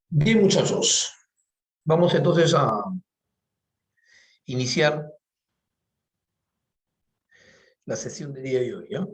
Bien, muchachos, vamos entonces a iniciar la sesión de día de hoy, ¿ya?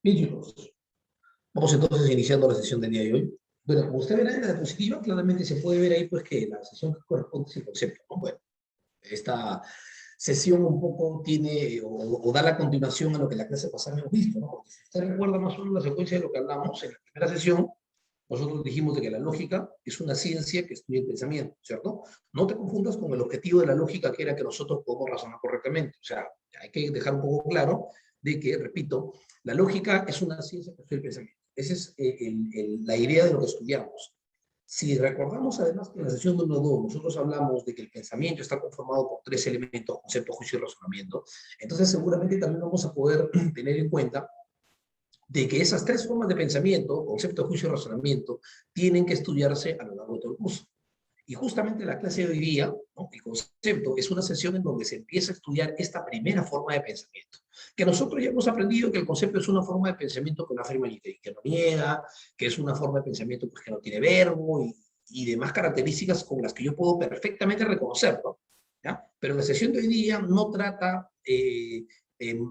Bien, chicos, vamos entonces iniciando la sesión del día de hoy. Bueno, como usted verá en la diapositiva, claramente se puede ver ahí pues que la sesión que corresponde es el concepto, ¿no? Bueno, esta sesión un poco tiene o da la continuación a lo que la clase pasada hemos visto, ¿no? Porque si usted recuerda más o menos la secuencia de lo que hablamos en la primera sesión, nosotros dijimos de que la lógica es una ciencia que estudia el pensamiento, ¿cierto? No te confundas con el objetivo de la lógica, que era que nosotros podamos razonar correctamente. O sea, hay que dejar un poco claro de que, repito, la lógica es una ciencia que estudia el pensamiento. Esa es la idea de lo que estudiamos. Si recordamos además que en la sesión número 2 nosotros hablamos de que el pensamiento está conformado por tres elementos: concepto, juicio y razonamiento, entonces seguramente también vamos a poder tener en cuenta de que esas tres formas de pensamiento, concepto, juicio y razonamiento, tienen que estudiarse a lo largo de todo el curso. Y justamente la clase de hoy día, ¿no? El concepto, es una sesión en donde se empieza a estudiar esta primera forma de pensamiento, que nosotros ya hemos aprendido que el concepto es una forma de pensamiento que no afirma y que no niega, que es una forma de pensamiento pues, que no tiene verbo y demás características con las que yo puedo perfectamente reconocerlo, ¿ya? Pero la sesión de hoy día no trata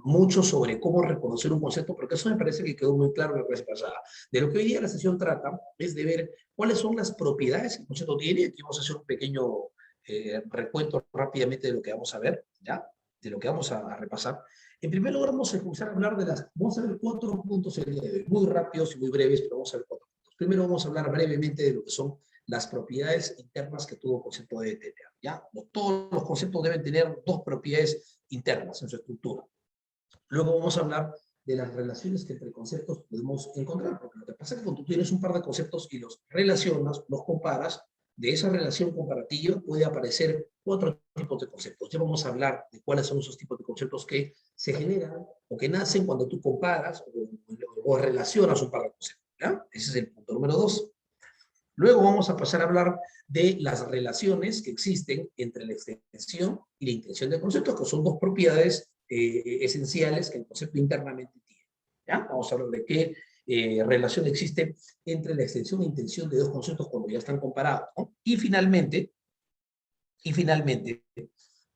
mucho sobre cómo reconocer un concepto, porque eso me parece que quedó muy claro en la clase pasada. De lo que hoy día la sesión trata es de ver cuáles son las propiedades que el concepto tiene. Aquí vamos a hacer un pequeño recuento rápidamente de lo que vamos a ver, ¿ya? De lo que vamos a repasar. En primer lugar, vamos a comenzar a hablar de las, vamos a ver cuatro puntos el día de hoy, muy rápidos y muy breves, pero vamos a ver cuatro puntos. Primero vamos a hablar brevemente de lo que son las propiedades internas que todo concepto debe tener, ¿ya? Todos los conceptos deben tener dos propiedades internas en su estructura. Luego vamos a hablar de las relaciones que entre conceptos podemos encontrar, porque lo que pasa es que cuando tú tienes un par de conceptos y los relacionas, los comparas, de esa relación comparativa puede aparecer cuatro tipos de conceptos. Ya vamos a hablar de cuáles son esos tipos de conceptos que se generan o que nacen cuando tú comparas o relacionas un par de conceptos, ¿ya? Ese es el punto número 2. Luego vamos a pasar a hablar de las relaciones que existen entre la extensión y la intención del concepto, que son dos propiedades esenciales que el concepto internamente tiene. ¿Ya? Vamos a hablar de qué relación existe entre la extensión e intención de dos conceptos cuando ya están comparados, ¿no? Y finalmente,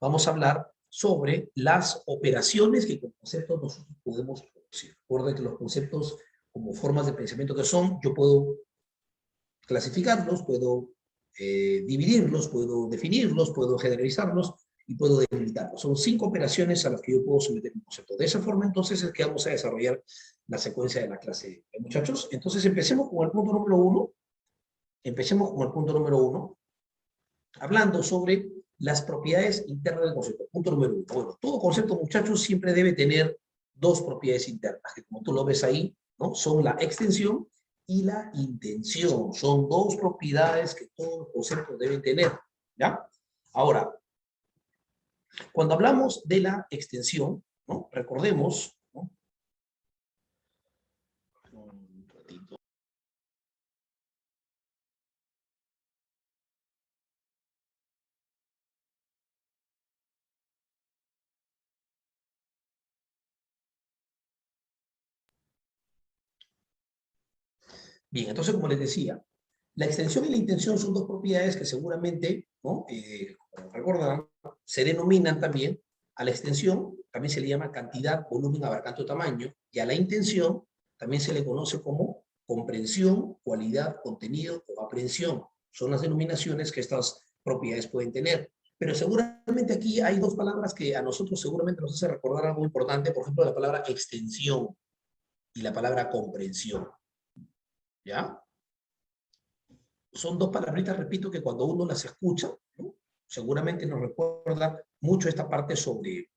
vamos a hablar sobre las operaciones que con conceptos nosotros podemos producir. Recuerden que los conceptos, como formas de pensamiento que son, yo puedo clasificarlos, puedo dividirlos, puedo definirlos, puedo generalizarlos y puedo delimitarlos. Son 5 operaciones a las que yo puedo someter un concepto. De esa forma, entonces, es que vamos a desarrollar la secuencia de la clase. Muchachos, entonces empecemos con el punto número 1. Empecemos con el punto número 1, hablando sobre las propiedades internas del concepto. Punto número 1. Bueno, todo concepto, muchachos, siempre debe tener dos propiedades internas, que como tú lo ves ahí, ¿no? Son la extensión y la intención. Son dos propiedades que todos los conceptos deben tener, ¿ya? Ahora, cuando hablamos de la extensión, ¿no? Recordemos, ¿no? Un ratito. Bien, entonces, como les decía, la extensión y la intención son dos propiedades que seguramente, ¿no? Como recordarán, se denominan también a la extensión, también se le llama cantidad, volumen, abarcante o tamaño, y a la intención también se le conoce como comprensión, cualidad, contenido o aprehensión. Son las denominaciones que estas propiedades pueden tener. Pero seguramente aquí hay dos palabras que a nosotros seguramente nos hace recordar algo importante, por ejemplo, la palabra extensión y la palabra comprensión, ¿ya? Son dos palabritas, repito, que cuando uno las escucha, ¿no? Seguramente nos recuerda mucho esta parte sobre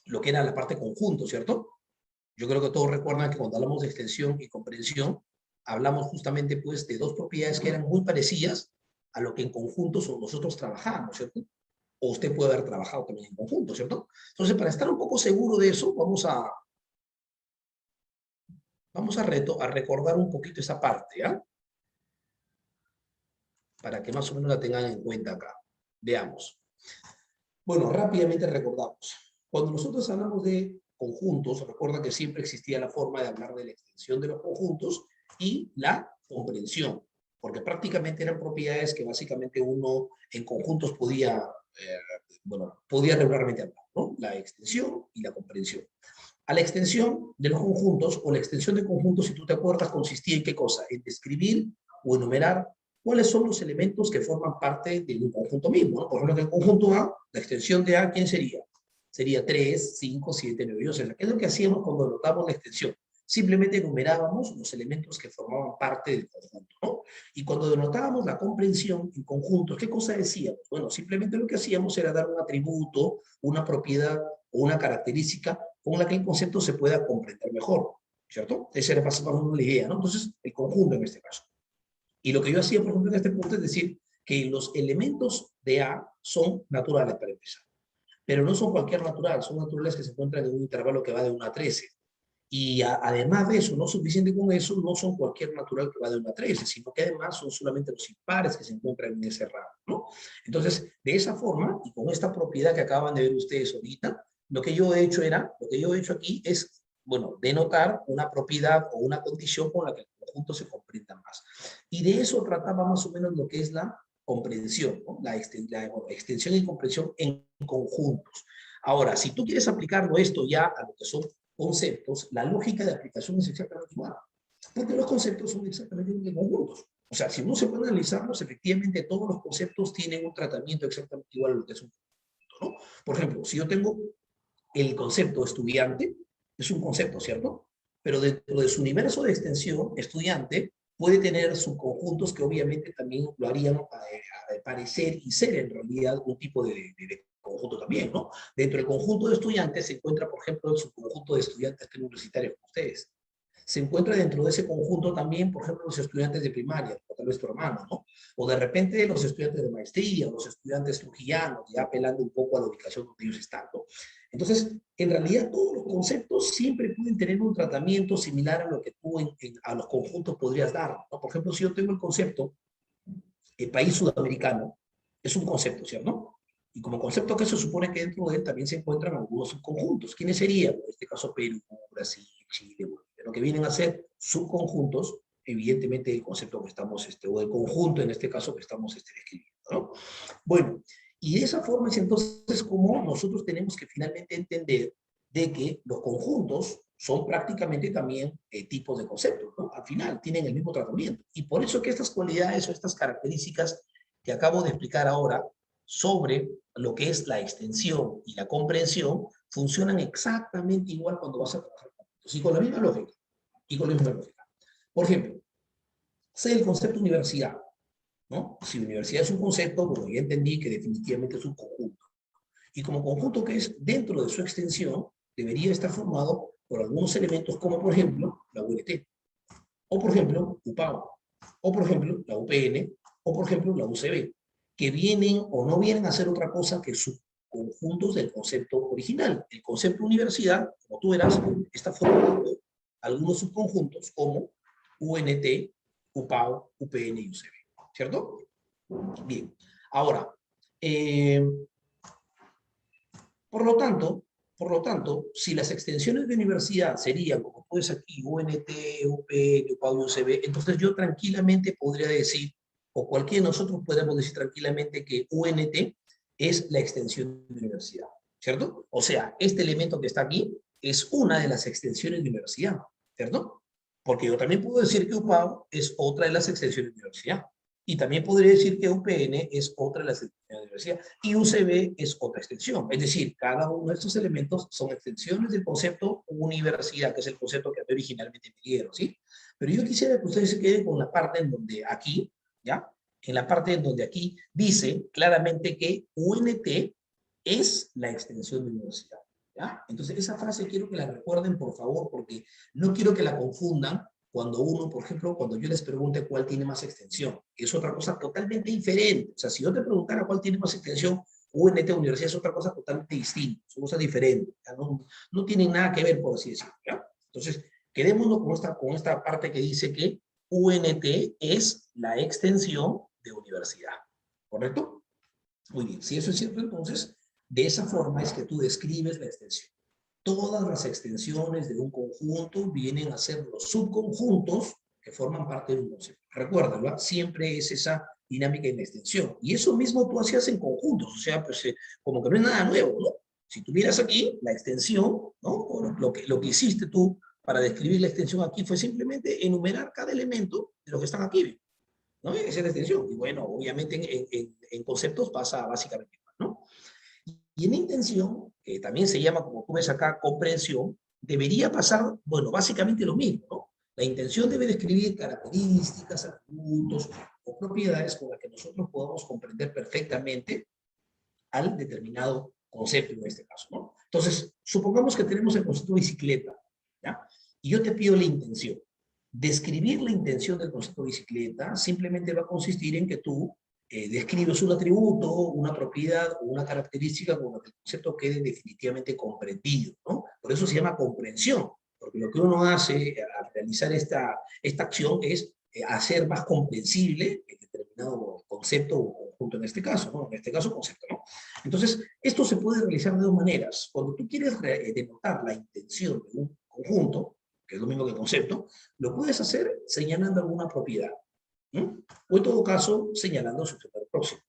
lo que era la parte conjunto, ¿cierto? Yo creo que todos recuerdan que cuando hablamos de extensión y comprensión, hablamos justamente pues de dos propiedades que eran muy parecidas a lo que en conjunto nosotros trabajamos, ¿cierto? o usted puede haber trabajado también en conjunto, ¿cierto? Entonces, para estar un poco seguro de eso, a recordar un poquito esa parte, ¿ya? Para que más o menos la tengan en cuenta acá. Veamos. Bueno, rápidamente recordamos. Cuando nosotros hablamos de conjuntos, recuerda que siempre existía la forma de hablar de la extensión de los conjuntos y la comprensión, porque prácticamente eran propiedades que básicamente uno en conjuntos podía regularmente hablar, ¿no? La extensión y la comprensión. A la extensión de los conjuntos, o la extensión de conjuntos, si tú te acuerdas, consistía en qué cosa? En describir o enumerar cuáles son los elementos que forman parte de un conjunto mismo, ¿no? Por ejemplo, en el conjunto A, la extensión de A, ¿quién sería? Sería 3, 5, 7, 9 y 11. ¿Qué es lo que hacíamos cuando anotamos la extensión? Simplemente enumerábamos los elementos que formaban parte del conjunto, ¿no? Y cuando denotábamos la comprensión en conjuntos, ¿qué cosa decíamos? Bueno, simplemente lo que hacíamos era dar un atributo, una propiedad o una característica con la que el concepto se pueda comprender mejor, ¿cierto? Esa era más o menos la idea, ¿no? Entonces, el conjunto en este caso. Y lo que yo hacía, por ejemplo, en este punto es decir que los elementos de A son naturales para empezar, pero no son cualquier natural, son naturales que se encuentran en un intervalo que va de 1 a 13. Y además de eso, no suficiente con eso, no son cualquier natural que va de 1 a 13, sino que además son solamente los impares que se encuentran en ese rango, ¿no? Entonces, de esa forma, y con esta propiedad que acaban de ver ustedes ahorita, lo que yo he hecho aquí es, bueno, denotar una propiedad o una condición con la que el conjunto se comprenda más. Y de eso trataba más o menos lo que es la comprensión, ¿no? La extensión y comprensión en conjuntos. Ahora, si tú quieres aplicarlo esto ya a lo que son conceptos, la lógica de aplicación es exactamente igual, porque los conceptos son exactamente iguales conjuntos. O sea, si uno se puede analizarlos, efectivamente todos los conceptos tienen un tratamiento exactamente igual a lo que es un conjunto, ¿no? Por ejemplo, si yo tengo el concepto estudiante, es un concepto, ¿cierto? Pero dentro de su universo de extensión, estudiante puede tener subconjuntos que obviamente también lo harían parecer y ser en realidad un tipo de conjunto también, ¿no? Dentro del conjunto de estudiantes se encuentra, por ejemplo, el subconjunto de estudiantes universitarios como ustedes. Se encuentra dentro de ese conjunto también, por ejemplo, los estudiantes de primaria, o tal vez tu hermano, ¿no? O de repente los estudiantes de maestría, o los estudiantes trujillanos, ya apelando un poco a la ubicación donde ellos están, ¿no? Entonces, en realidad todos los conceptos siempre pueden tener un tratamiento similar a lo que tú a los conjuntos podrías dar, ¿no? Por ejemplo, si yo tengo el concepto el país sudamericano, es un concepto, ¿cierto? Y como concepto que se supone que dentro de él también se encuentran algunos subconjuntos. ¿Quiénes serían? En este caso Perú, Brasil, Chile, Bolivia. Lo que vienen a ser subconjuntos, evidentemente el concepto que estamos, o el conjunto en este caso que estamos describiendo, ¿no? Bueno, y de esa forma es entonces como nosotros tenemos que finalmente entender de que los conjuntos son prácticamente también tipos de conceptos, ¿no? Al final tienen el mismo tratamiento. Y por eso que estas cualidades o estas características que acabo de explicar ahora sobre lo que es la extensión y la comprensión funcionan exactamente igual cuando vas a trabajar con conjuntos. Y con la misma lógica. Y con la misma lógica. Por ejemplo, sé el concepto universidad, ¿no? Si universidad es un concepto, bueno, ya entendí que definitivamente es un conjunto. Y como conjunto que es dentro de su extensión, debería estar formado por algunos elementos como, por ejemplo, la UNT, o por ejemplo, UPAO, o por ejemplo, la UPN, o por ejemplo, la UCB, que vienen o no vienen a ser otra cosa que subconjuntos del concepto original. El concepto universidad, como tú verás, está formado por algunos subconjuntos como UNT, UPAO, UPN y UCB, ¿cierto? Bien. Ahora, por lo tanto, si las extensiones de universidad serían, como puedes aquí, UNT, UPN, UPAU, UCB, entonces yo tranquilamente podría decir, o cualquiera de nosotros podemos decir tranquilamente que UNT es la extensión de universidad, ¿cierto? O sea, este elemento que está aquí es una de las extensiones de universidad, ¿cierto? Porque yo también puedo decir que UPAU es otra de las extensiones de universidad. Y también podría decir que UPN es otra de las extensiones de universidad y UCB es otra extensión. Es decir, cada uno de estos elementos son extensiones del concepto universidad, que es el concepto que originalmente me dieron, ¿sí? Pero yo quisiera que ustedes se queden con la parte en donde aquí, ¿ya? En la parte en donde aquí dice claramente que UNT es la extensión de universidad, ¿ya? Entonces, esa frase quiero que la recuerden, por favor, porque no quiero que la confundan cuando uno, por ejemplo, cuando yo les pregunte cuál tiene más extensión. Es otra cosa totalmente diferente. O sea, si yo te preguntara cuál tiene más extensión, UNT, universidad, es otra cosa totalmente distinta, son cosas diferentes, ¿ya? No tienen nada que ver, por así decirlo, ¿ya? Entonces, quedémonos con esta parte que dice que UNT es la extensión de universidad, ¿correcto? Muy bien, si eso es cierto, entonces, de esa forma es que tú describes la extensión. Todas las extensiones de un conjunto vienen a ser los subconjuntos que forman parte de un concepto. Recuérdalo, siempre es esa dinámica en la extensión. Y eso mismo tú hacías en conjuntos, o sea, pues como que no es nada nuevo, ¿no? Si tuvieras aquí la extensión, ¿no? O lo que hiciste tú para describir la extensión aquí fue simplemente enumerar cada elemento de lo que están aquí, ¿no? Esa es la extensión. Y bueno, obviamente en conceptos pasa básicamente igual, ¿no? Y en intención, que también se llama, como tú ves acá, comprensión, debería pasar, bueno, básicamente lo mismo, ¿no? La intención debe describir características, atributos o propiedades con las que nosotros podamos comprender perfectamente al determinado concepto en este caso, ¿no? Entonces, supongamos que tenemos el concepto de bicicleta, ¿ya? Y yo te pido la intención. Describir la intención del concepto de bicicleta simplemente va a consistir en que tú describes un atributo, una propiedad o una característica con la que el concepto quede definitivamente comprendido, ¿no? Por eso se llama comprensión, porque lo que uno hace al realizar esta acción es hacer más comprensible el determinado concepto o conjunto en este caso, ¿no? En este caso, concepto, ¿no? Entonces, esto se puede realizar de dos maneras. Cuando tú quieres denotar la intención de un conjunto, que es lo mismo que concepto, lo puedes hacer señalando alguna propiedad, ¿no? O en todo caso, señalando su género próximo.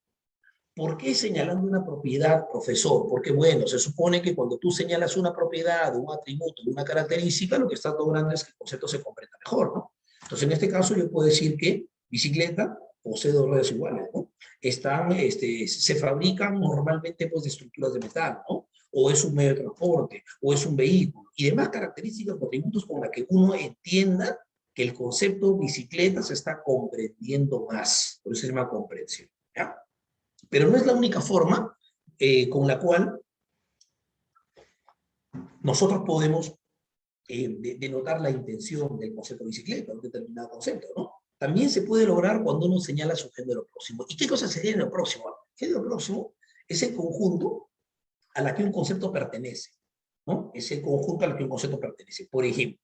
¿Por qué señalando una propiedad, profesor? Porque, bueno, se supone que cuando tú señalas una propiedad, un atributo, una característica, lo que estás logrando es que el concepto se comprenda mejor, ¿no? Entonces, en este caso, yo puedo decir que bicicleta posee dos ruedas iguales, ¿no? Se fabrican normalmente pues, de estructuras de metal, ¿no? O es un medio de transporte, o es un vehículo, y demás características o atributos con las que uno entienda que el concepto bicicleta se está comprendiendo más. Por eso se llama comprensión, ¿ya? Pero no es la única forma con la cual nosotros podemos denotar la intención del concepto de bicicleta, un determinado concepto, ¿no? También se puede lograr cuando uno señala su género próximo. ¿Y qué cosa es el género próximo? El género próximo es el conjunto a la que un concepto pertenece, ¿no? Es el conjunto al que un concepto pertenece. Por ejemplo,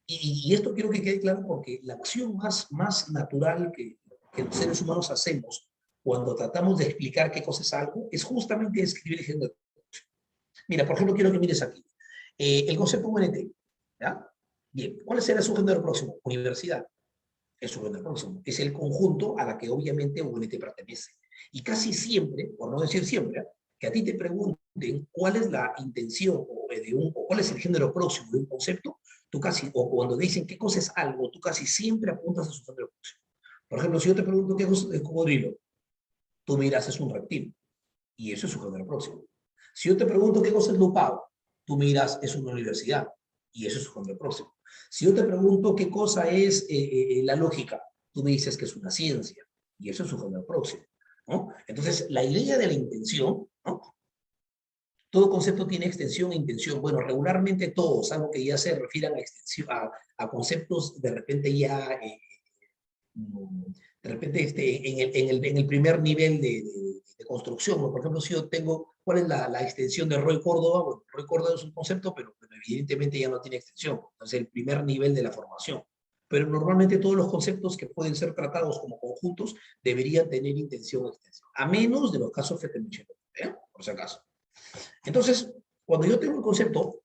y esto quiero que quede claro porque la acción más natural que los seres humanos hacemos cuando tratamos de explicar qué cosa es algo es justamente describir el género próximo. Mira, por ejemplo, quiero que mires aquí. El concepto UNT, ¿ya? Bien, ¿cuál será su género próximo? Universidad. Es su género próximo. Es el conjunto a la que obviamente UNT pertenece. Y casi siempre, por no decir siempre, que a ti te pregunten cuál es la intención o cuál es el género próximo de un concepto, tú casi, o cuando dicen qué cosa es algo, tú casi siempre apuntas a su género próximo. Por ejemplo, si yo te pregunto qué cosa es el cocodrilo, tú miras es un reptil, y eso es su género próximo. Si yo te pregunto qué cosa es Lupao, tú miras es una universidad, y eso es su género próximo. Si yo te pregunto qué cosa es la lógica, tú me dices que es una ciencia, y eso es su género próximo, ¿no? Entonces, la idea de la intención, ¿no? Todo concepto tiene extensión e intención. Bueno, regularmente todos, algo que ya se refieran a, extensión, a conceptos de repente ya de repente en el primer nivel de construcción, ¿no? Por ejemplo, si yo tengo, ¿cuál es la extensión de Roy Córdoba? Bueno, Roy Córdoba es un concepto, pero evidentemente ya no tiene extensión. Entonces, el primer nivel de la formación. Pero normalmente todos los conceptos que pueden ser tratados como conjuntos deberían tener intención o extensión, a menos de los casos que te mencioné, ¿eh? Por si acaso. Entonces, cuando yo tengo el concepto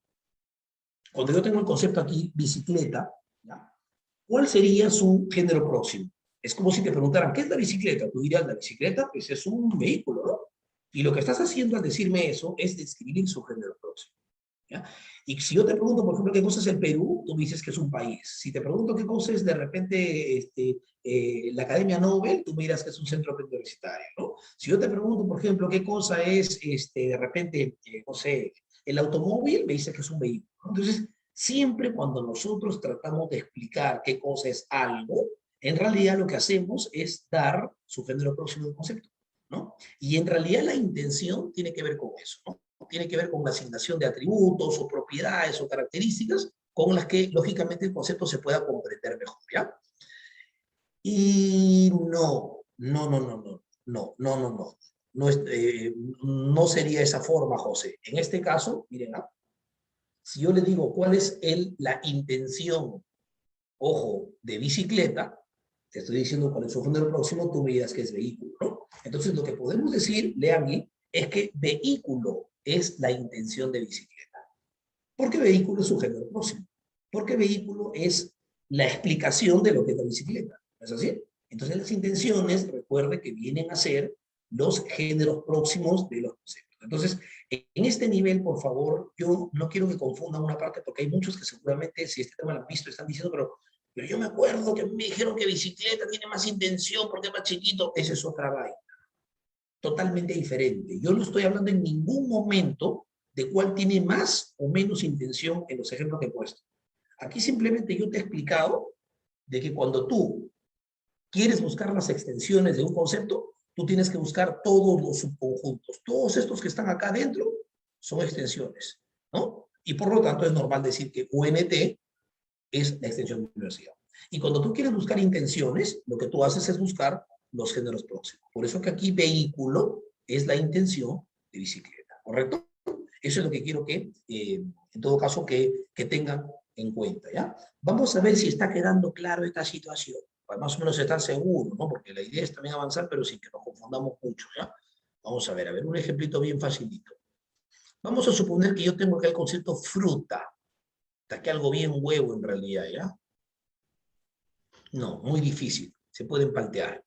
aquí, bicicleta, ¿ya? ¿Cuál sería su género próximo? Es como si te preguntaran, ¿qué es la bicicleta? Tú dirías, la bicicleta, pues es un vehículo, ¿no? Y lo que estás haciendo al decirme eso es describir su género próximo, ¿ya? Y si yo te pregunto, por ejemplo, qué cosa es el Perú, tú me dices que es un país. Si te pregunto qué cosa es de repente la Academia Nobel, tú me dirás que es un centro universitario, ¿no? Si yo te pregunto, por ejemplo, qué cosa es de repente, no sé, el automóvil, me dices que es un vehículo, ¿no? Entonces, siempre cuando nosotros tratamos de explicar qué cosa es algo, en realidad lo que hacemos es dar su género próximo del concepto, ¿no? Y en realidad la intención tiene que ver con eso, ¿no? Tiene que ver con la asignación de atributos o propiedades o características con las que, lógicamente, el concepto se pueda comprender mejor, ¿ya? Y no. no sería esa forma, José. En este caso, miren, si yo le digo cuál es la intención, ojo, de bicicleta, te estoy diciendo cuál es su género próximo, tú me dirás que es vehículo, ¿no? Entonces, lo que podemos decir, lean bien, es que vehículo es la intención de bicicleta. ¿Por qué vehículo es su género próximo? Porque vehículo es la explicación de lo que es la bicicleta. ¿No es así? Entonces, las intenciones, recuerde que vienen a ser los géneros próximos de los conceptos. Entonces, en este nivel, por favor, yo no quiero que confundan una parte, porque hay muchos que seguramente, si este tema lo han visto, están diciendo, pero yo me acuerdo que me dijeron que bicicleta tiene más intención porque es más chiquito. Esa es otra vaina. Totalmente diferente. Yo no estoy hablando en ningún momento de cuál tiene más o menos intención en los ejemplos que he puesto. Aquí simplemente yo te he explicado de que cuando tú quieres buscar las extensiones de un concepto, tú tienes que buscar todos los subconjuntos. Todos estos que están acá adentro son extensiones, ¿no? Y por lo tanto es normal decir que UNT es la extensión de universidad. Y cuando tú quieres buscar intenciones, lo que tú haces es buscar los géneros próximos. Por eso que aquí vehículo es la intención de bicicleta, ¿correcto? Eso es lo que quiero que, en todo caso, que tengan en cuenta, ¿ya? Vamos a ver si está quedando claro esta situación. Para más o menos estar seguro, ¿no? Porque la idea es también avanzar, pero sin que nos confundamos mucho, ¿ya? Vamos a ver, un ejemplito bien facilito. Vamos a suponer que yo tengo acá el concepto fruta. Está que algo bien huevo en realidad, ¿ya? No, muy difícil. Se pueden plantear.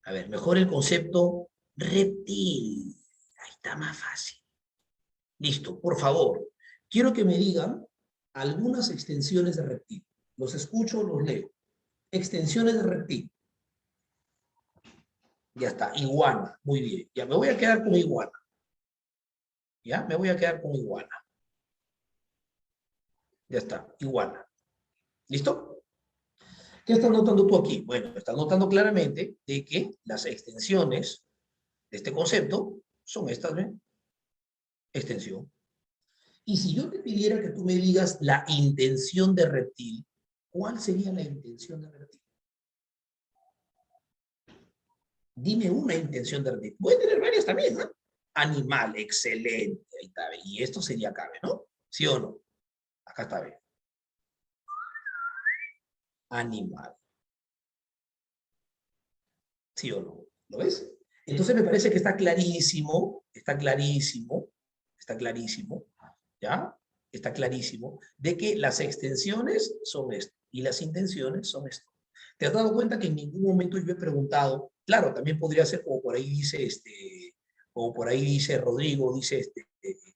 A ver, mejor el concepto reptil. Ahí está más fácil. Listo, por favor. Quiero que me digan algunas extensiones de reptil. Los escucho, los leo. Extensiones de reptil. Ya está, iguana. Muy bien. Ya me voy a quedar con iguana. Ya, me voy a quedar con iguana. Ya está, iguana. ¿Listo? ¿Qué estás notando tú aquí? Bueno, estás notando claramente de que las extensiones de este concepto son estas, ¿ven? Extensión. Y si yo te pidiera que tú me digas la intención de reptil, ¿cuál sería la intención de reptil? Dime una intención de reptil. Puede tener varias también, ¿no? Animal, excelente. Ahí está, ¿ve? Y esto sería cabe, ¿no? ¿Sí o no? Acá está, ¿ve? Animal. ¿Sí o no? ¿Lo ves? Entonces me parece que está clarísimo, está clarísimo, está clarísimo, ¿ya? Está clarísimo de que las extensiones son esto y las intenciones son esto. ¿Te has dado cuenta que en ningún momento yo he preguntado? Claro, también podría ser como por ahí dice, como por ahí dice Rodrigo, dice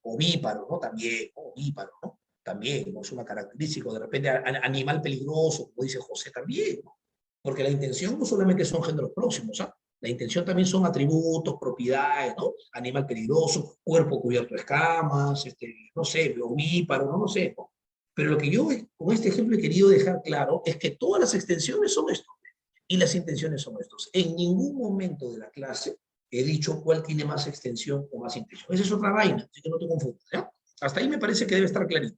ovíparo, ¿no? También, ovíparo, ¿no? También, ¿no? Es una característica, de repente animal peligroso, como dice José, también, ¿no? Porque la intención no solamente son géneros próximos, ¿ah? La intención también son atributos, propiedades, ¿no? Animal peligroso, cuerpo cubierto de escamas, no sé, ovíparo, no sé, ¿no? Pero lo que yo con este ejemplo he querido dejar claro es que todas las extensiones son esto y las intenciones son estos. En ningún momento de la clase he dicho cuál tiene más extensión o más intención. Esa es otra vaina, así que no te confundas, ¿ya? Hasta ahí me parece que debe estar clarito.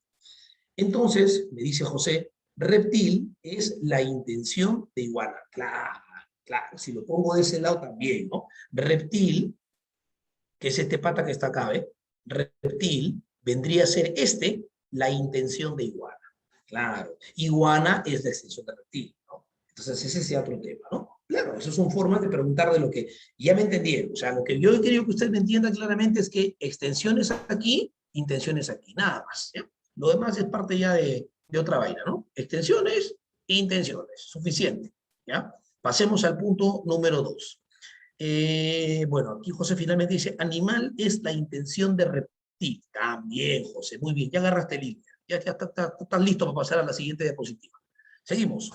Entonces, me dice José, reptil es la intención de iguana. Claro, claro, si lo pongo de ese lado también, ¿no? Reptil, que es este pata que está acá, ¿eh? Reptil vendría a ser la intención de iguana. Claro, iguana es la extensión de reptil, ¿no? Entonces ese es otro tema, ¿no? Claro, esas son formas de preguntar de lo que ya me entendieron. O sea, lo que yo he querido que usted me entienda claramente es que extensiones aquí, intenciones aquí, nada más, ¿ya? Lo demás es parte ya de otra vaina, ¿no? Extensiones e intenciones, suficiente, ¿ya? Pasemos al punto número 2. Bueno, aquí José finalmente dice, animal es la intención de reptil. También, José, muy bien, ya agarraste línea. Ya estás listo para pasar a la siguiente diapositiva. Seguimos.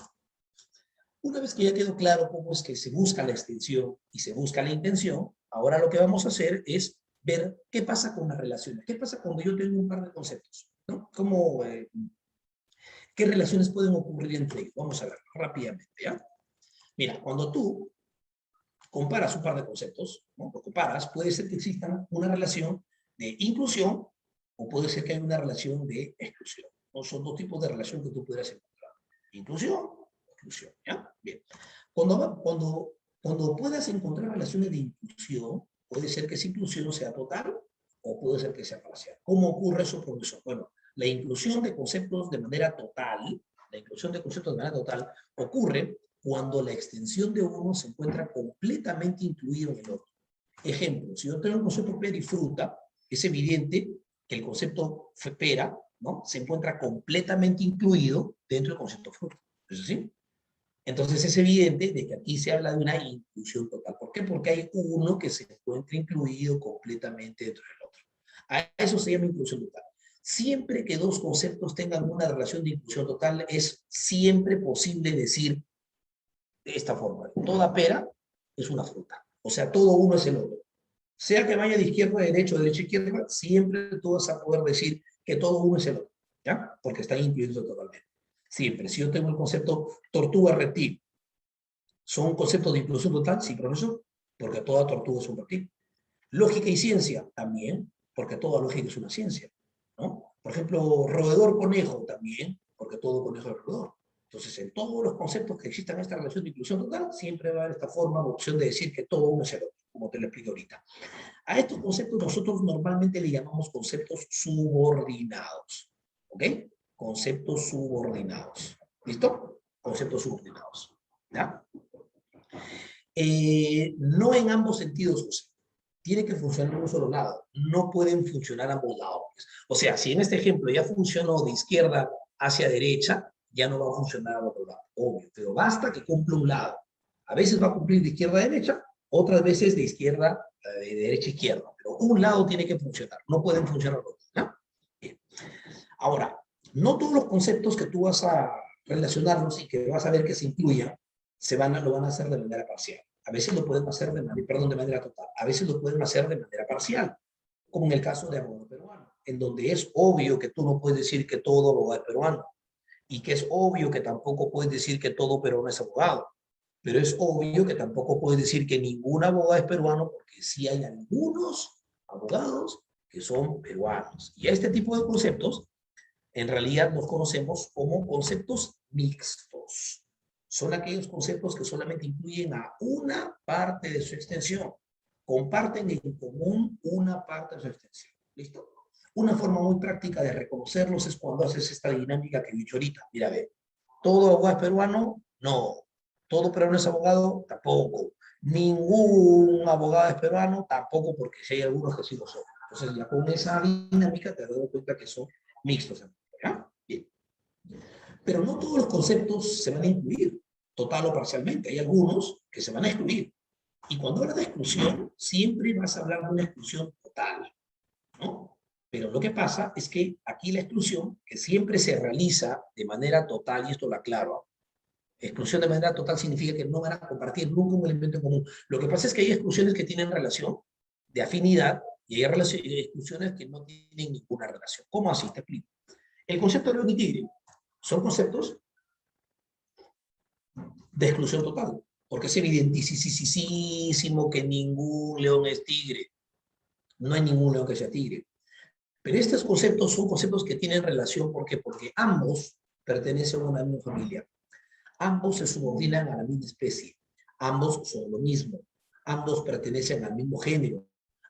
Una vez que ya quedó claro cómo es que se busca la extensión y se busca la intención, ahora lo que vamos a hacer es ver qué pasa con las relaciones. ¿Qué pasa cuando yo tengo un par de conceptos? ¿No? ¿Cómo, qué relaciones pueden ocurrir entre ellos? Vamos a ver rápidamente, ¿ya? Mira, cuando tú comparas un par de conceptos, ¿no? Lo comparas, puede ser que exista una relación de inclusión o puede ser que haya una relación de exclusión. ¿No? Son dos tipos de relación que tú podrías encontrar. Inclusión, exclusión, ¿ya? Bien. Cuando puedas encontrar relaciones de inclusión, Puede ser que esa inclusión sea total o puede ser que sea parcial. ¿Cómo ocurre eso, profesor? Bueno, la inclusión de conceptos de manera total, ocurre cuando la extensión de uno se encuentra completamente incluido en el otro. Ejemplo, si yo tengo el concepto pera y fruta, es evidente que el concepto pera, ¿no?, se encuentra completamente incluido dentro del concepto fruta. ¿Es así? Entonces es evidente de que aquí se habla de una inclusión total. ¿Por qué? Porque hay uno que se encuentra incluido completamente dentro del otro. A eso se llama inclusión total. Siempre que dos conceptos tengan una relación de inclusión total, es siempre posible decir de esta forma: toda pera es una fruta. O sea, todo uno es el otro. Sea que vaya de izquierda a derecha o de derecha a izquierda, siempre tú vas a poder decir que todo uno es el otro, ¿ya? Porque están incluidos totalmente. Siempre. Si yo tengo el concepto tortuga reptil, ¿son conceptos de inclusión total? Sí, profesor, porque toda tortuga es un reptil. Lógica y ciencia, también, porque toda lógica es una ciencia, ¿no? Por ejemplo, roedor conejo, también, porque todo conejo es roedor. Entonces, en todos los conceptos que existan en esta relación de inclusión total, siempre va a haber esta forma o opción de decir que todo uno es el otro, como te lo explico ahorita. A estos conceptos nosotros normalmente le llamamos conceptos subordinados, ¿ok? Conceptos subordinados. ¿Listo? Conceptos subordinados, ¿ya? No en ambos sentidos, José. Tiene que funcionar en un solo lado. No pueden funcionar ambos lados. O sea, si en este ejemplo ya funcionó de izquierda hacia derecha, ya no va a funcionar al otro lado, obvio. Pero basta que cumpla un lado. A veces va a cumplir de izquierda a derecha, otras veces de izquierda, de derecha a izquierda. Pero un lado tiene que funcionar. No pueden funcionar los dos, ¿no? Bien. Ahora, no todos los conceptos que tú vas a relacionarlos y que vas a ver que se incluyan, lo van a hacer de manera parcial. A veces lo pueden hacer de manera total. A veces lo pueden hacer de manera parcial, como en el caso de abogado peruano, en donde es obvio que tú no puedes decir que todo abogado es peruano, y que es obvio que tampoco puedes decir que todo peruano es abogado. Pero es obvio que tampoco puedes decir que ningún abogado es peruano, porque sí hay algunos abogados que son peruanos. Y a este tipo de conceptos en realidad los conocemos como conceptos mixtos. Son aquellos conceptos que solamente incluyen a una parte de su extensión. Comparten en común una parte de su extensión. ¿Listo? Una forma muy práctica de reconocerlos es cuando haces esta dinámica que he dicho ahorita. Mira, ve, ¿todo abogado es peruano? No. ¿Todo peruano es abogado? Tampoco. Ningún abogado es peruano? Tampoco, porque si hay algunos que sí lo son. Entonces, ya con esa dinámica te das cuenta que son mixtos. ¿Ya? Bien. Pero no todos los conceptos se van a incluir, total o parcialmente. Hay algunos que se van a excluir. Y cuando hablas de exclusión, siempre vas a hablar de una exclusión total, ¿no? Pero lo que pasa es que aquí la exclusión, que siempre se realiza de manera total, y esto lo aclaro, exclusión de manera total significa que no van a compartir nunca un elemento en común. Lo que pasa es que hay exclusiones que tienen relación de afinidad y hay exclusiones que no tienen ninguna relación. ¿Cómo así? Te explico. El concepto de león y tigre son conceptos de exclusión total, porque es evidentísimo que ningún león es tigre. No hay ningún león que sea tigre. Pero estos conceptos son conceptos que tienen relación, ¿por qué? Porque ambos pertenecen a una misma familia. Ambos se subordinan a la misma especie. Ambos son lo mismo. Ambos pertenecen al mismo género.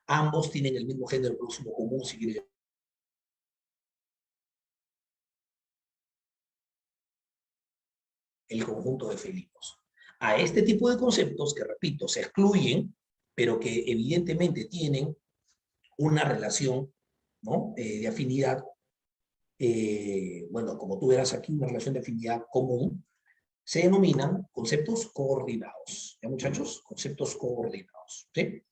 Ambos tienen el mismo género próximo común, si quieres, el conjunto de felinos. A este tipo de conceptos, que repito, se excluyen, pero que evidentemente tienen una relación, ¿no?, de afinidad, bueno, como tú verás aquí, una relación de afinidad común, se denominan conceptos coordinados. ¿Ya, muchachos? Conceptos coordinados. ¿Sí?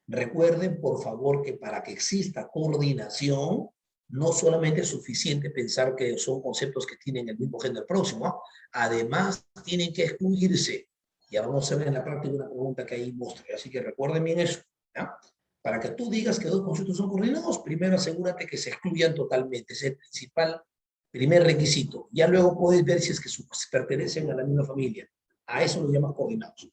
Recuerden, por favor, que para que exista coordinación, no solamente es suficiente pensar que son conceptos que tienen el mismo género próximo, ¿eh? Además tienen que excluirse. Ya vamos a ver en la práctica una pregunta que ahí mostré, así que recuerden bien eso, ¿ya? Para que tú digas que dos conceptos son coordinados, primero asegúrate que se excluyan totalmente, es el primer requisito. Ya luego puedes ver si es que pertenecen a la misma familia. A eso lo llaman coordinados.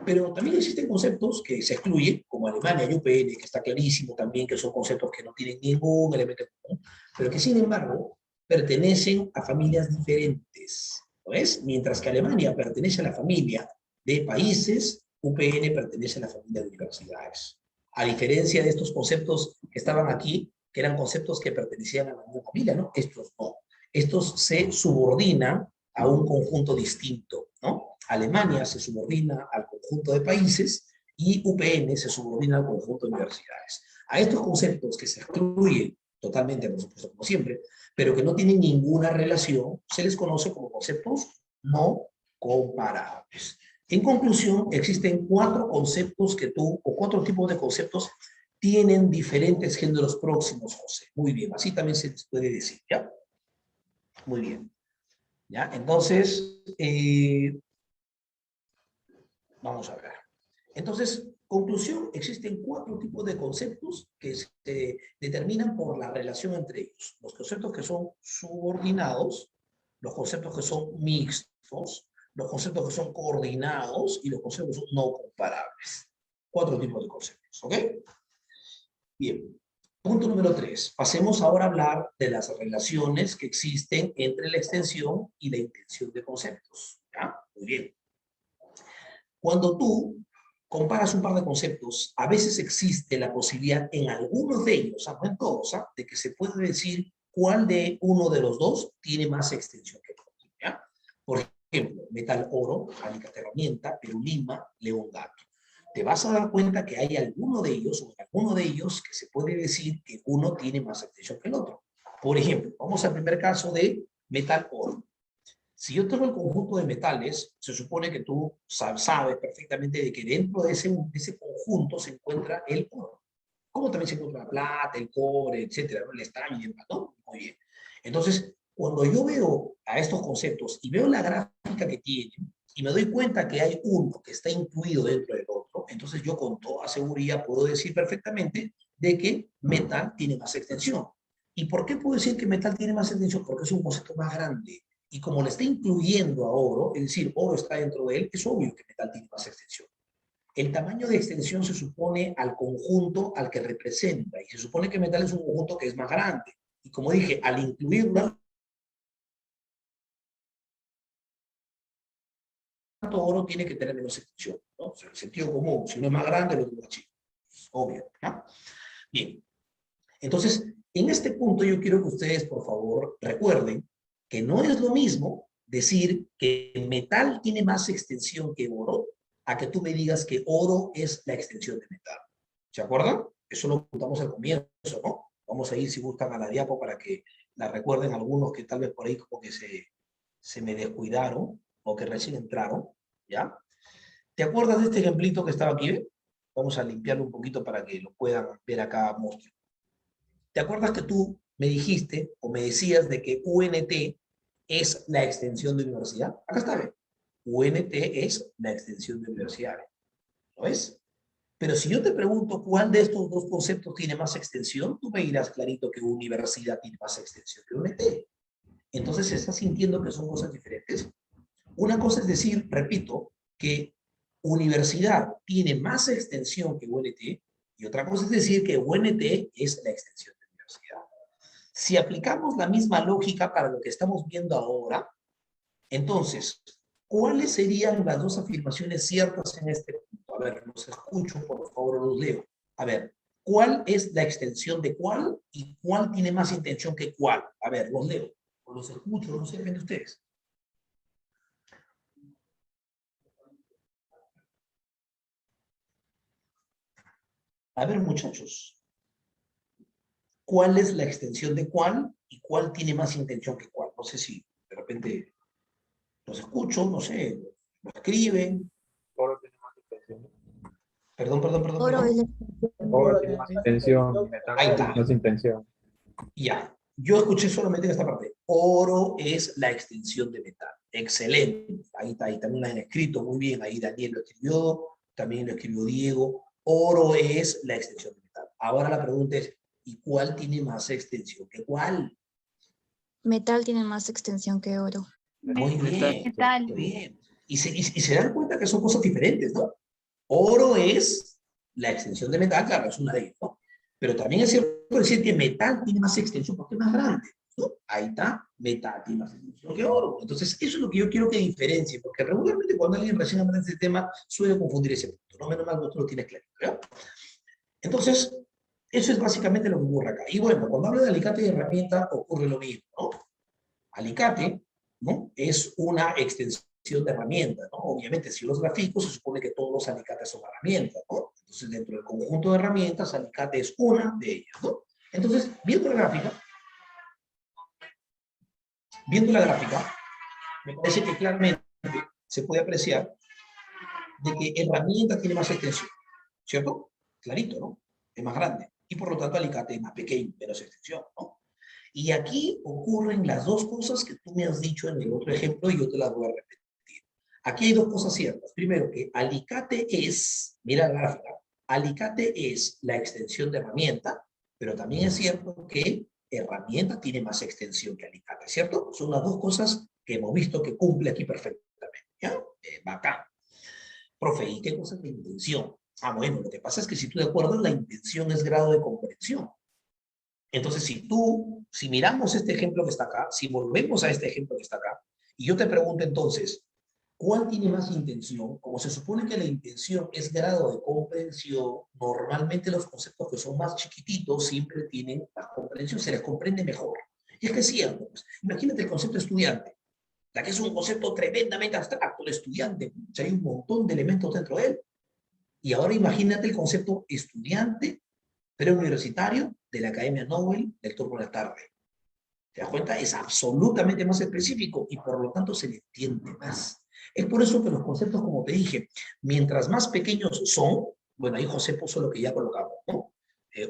Pero también existen conceptos que se excluyen, como Alemania y UPN, que está clarísimo también que son conceptos que no tienen ningún elemento común, pero que sin embargo pertenecen a familias diferentes, ¿no es? Mientras que Alemania pertenece a la familia de países UPN pertenece a la familia de universidades. A diferencia de estos conceptos que estaban aquí, que eran conceptos que pertenecían a la misma familia, ¿no? Estos no. Estos se subordinan a un conjunto distinto, ¿no? Alemania se subordina al conjunto de países y UPN se subordina al conjunto de universidades. A estos conceptos que se excluyen totalmente, por supuesto, como siempre, pero que no tienen ninguna relación, se les conoce como conceptos no comparables. En conclusión, existen cuatro conceptos o cuatro tipos de conceptos tienen diferentes géneros próximos, José. Muy bien, así también se les puede decir, ¿ya? Muy bien. ¿Ya? Entonces, vamos a ver. Entonces, conclusión, existen cuatro tipos de conceptos que se determinan por la relación entre ellos. Los conceptos que son subordinados, los conceptos que son mixtos, los conceptos que son coordinados y los conceptos que son no comparables. Cuatro tipos de conceptos, ¿ok? Bien. Punto número 3. Pasemos ahora a hablar de las relaciones que existen entre la extensión y la intención de conceptos. ¿Ya? Muy bien. Cuando tú comparas un par de conceptos, a veces existe la posibilidad en algunos de ellos, no en todos, de que se puede decir cuál de uno de los dos tiene más extensión que el otro. ¿Ya? Por ejemplo, metal oro, alicate herramienta, Perú lima, león gato. Te vas a dar cuenta que hay alguno de ellos, o alguno de ellos, que se puede decir que uno tiene más extensión que el otro. Por ejemplo, vamos al primer caso de metal oro. Si yo tengo el conjunto de metales, se supone que tú sabes perfectamente de que dentro de ese conjunto se encuentra el oro. Como también se encuentra la plata, el cobre, etcétera, ¿no? El estaño y demás, ¿no? Muy bien. Entonces, cuando yo veo a estos conceptos y veo la gráfica que tienen, y me doy cuenta que hay uno que está incluido dentro del otro, entonces yo con toda seguridad puedo decir perfectamente de que metal tiene más extensión. ¿Y por qué puedo decir que metal tiene más extensión? Porque es un concepto más grande. Y como le está incluyendo a oro, es decir, oro está dentro de él, es obvio que metal tiene más extensión. El tamaño de extensión se supone al conjunto al que representa, y se supone que metal es un conjunto que es más grande. Y como dije, al incluirlo, oro tiene que tener menos extensión, ¿no? O sea, el sentido común, si uno es más grande, lo otro es más chico. Obvio, ¿no? Bien. Entonces, en este punto yo quiero que ustedes, por favor, recuerden que no es lo mismo decir que metal tiene más extensión que oro, a que tú me digas que oro es la extensión de metal. ¿Se acuerdan? Eso lo contamos al comienzo, ¿no? Vamos a ir, si gustan, a la diapo para que la recuerden algunos que tal vez por ahí como que se me descuidaron o que recién entraron, ¿ya? ¿Te acuerdas de este ejemplito que estaba aquí? Vamos a limpiarlo un poquito para que lo puedan ver acá, monstruo. ¿Te acuerdas que tú me dijiste o me decías de que UNT es la extensión de universidad? Acá está, ¿ve? UNT es la extensión de universidad. ¿Lo ves? Pero si yo te pregunto cuál de estos dos conceptos tiene más extensión, tú me dirás clarito que universidad tiene más extensión que UNT. Entonces, ¿estás sintiendo que son cosas diferentes? Una cosa es decir, repito, que universidad tiene más extensión que UNT, y otra cosa es decir que UNT es la extensión de universidad. Si aplicamos la misma lógica para lo que estamos viendo ahora, entonces, ¿cuáles serían las dos afirmaciones ciertas en este punto? A ver, los escucho, por favor, los leo. A ver, ¿cuál es la extensión de cuál y cuál tiene más intención que cuál? A ver, los leo, o los escucho, no sé, ven ustedes. A ver, muchachos, ¿cuál es la extensión de cuál y cuál tiene más intención que cuál? No sé si de repente los escucho, no sé, lo escriben. Oro tiene más intención. Perdón, perdón, perdón, Oro perdón. es la extensión de Oro tiene más universidad. intención. Metal Ahí tiene está. más intención. Ya. Yo escuché solamente en esta parte. Oro es la extensión de metal. Excelente. Ahí está, ahí también lo han escrito muy bien. Ahí Daniel lo escribió, también lo escribió Diego. Oro es la extensión de metal. Ahora la pregunta es, ¿y cuál tiene más extensión que cuál? Metal tiene más extensión que oro. Muy bien, Metal. muy bien. Y se dan cuenta que son cosas diferentes, ¿no? Oro es la extensión de metal, claro, es una de ellas, ¿no? Pero también es cierto decir que metal tiene más extensión porque es más grande. ¿no? Ahí está, metal tiene más extensión que oro. Entonces, eso es lo que yo quiero que diferencie, porque regularmente cuando alguien recién aprende este tema, suele confundir ese punto, ¿no? Menos mal que tú lo tienes claro, ¿ya? Entonces, eso es básicamente lo que ocurre acá. Y bueno, cuando hablo de alicate y herramienta, ocurre lo mismo, ¿no? Alicate, ¿no? Es una extensión de herramienta, ¿no? Obviamente, si los graficos, se supone que todos los alicates son herramientas, ¿no? Entonces, dentro del conjunto de herramientas, alicate es una de ellas, ¿no? Entonces, viendo la gráfica, me parece que claramente se puede apreciar de que herramienta tiene más extensión, ¿cierto? Clarito, ¿no? Es más grande. Y por lo tanto, alicate es más pequeño, menos extensión, ¿no? Y aquí ocurren las dos cosas que tú me has dicho en el otro ejemplo y yo te las voy a repetir. Aquí hay dos cosas ciertas. Primero, que alicate es, mira la gráfica, alicate es la extensión de herramienta, pero también es cierto que herramienta tiene más extensión que alicate, ¿cierto? Son las dos cosas que hemos visto que cumple aquí perfectamente, ¿ya? Bacán. Profe, ¿y qué cosa es la intención? Ah, bueno, lo que pasa es que si tú de acuerdo, la intención es grado de comprensión. Entonces, si miramos este ejemplo que está acá, si volvemos a este ejemplo que está acá, y yo te pregunto entonces, ¿cuál tiene más intención? Como se supone que la intención es grado de comprensión, normalmente los conceptos que son más chiquititos siempre tienen más comprensión, se les comprende mejor. Y es que es cierto, pues, imagínate el concepto estudiante, la que es un concepto tremendamente abstracto, el estudiante, hay un montón de elementos dentro de él. Y ahora imagínate el concepto estudiante preuniversitario de la Academia Nobel del turno de la tarde. ¿Te das cuenta? Es absolutamente más específico y por lo tanto se le entiende más. Es por eso que los conceptos, como te dije, mientras más pequeños son, bueno, ahí José puso lo que ya colocamos, ¿no?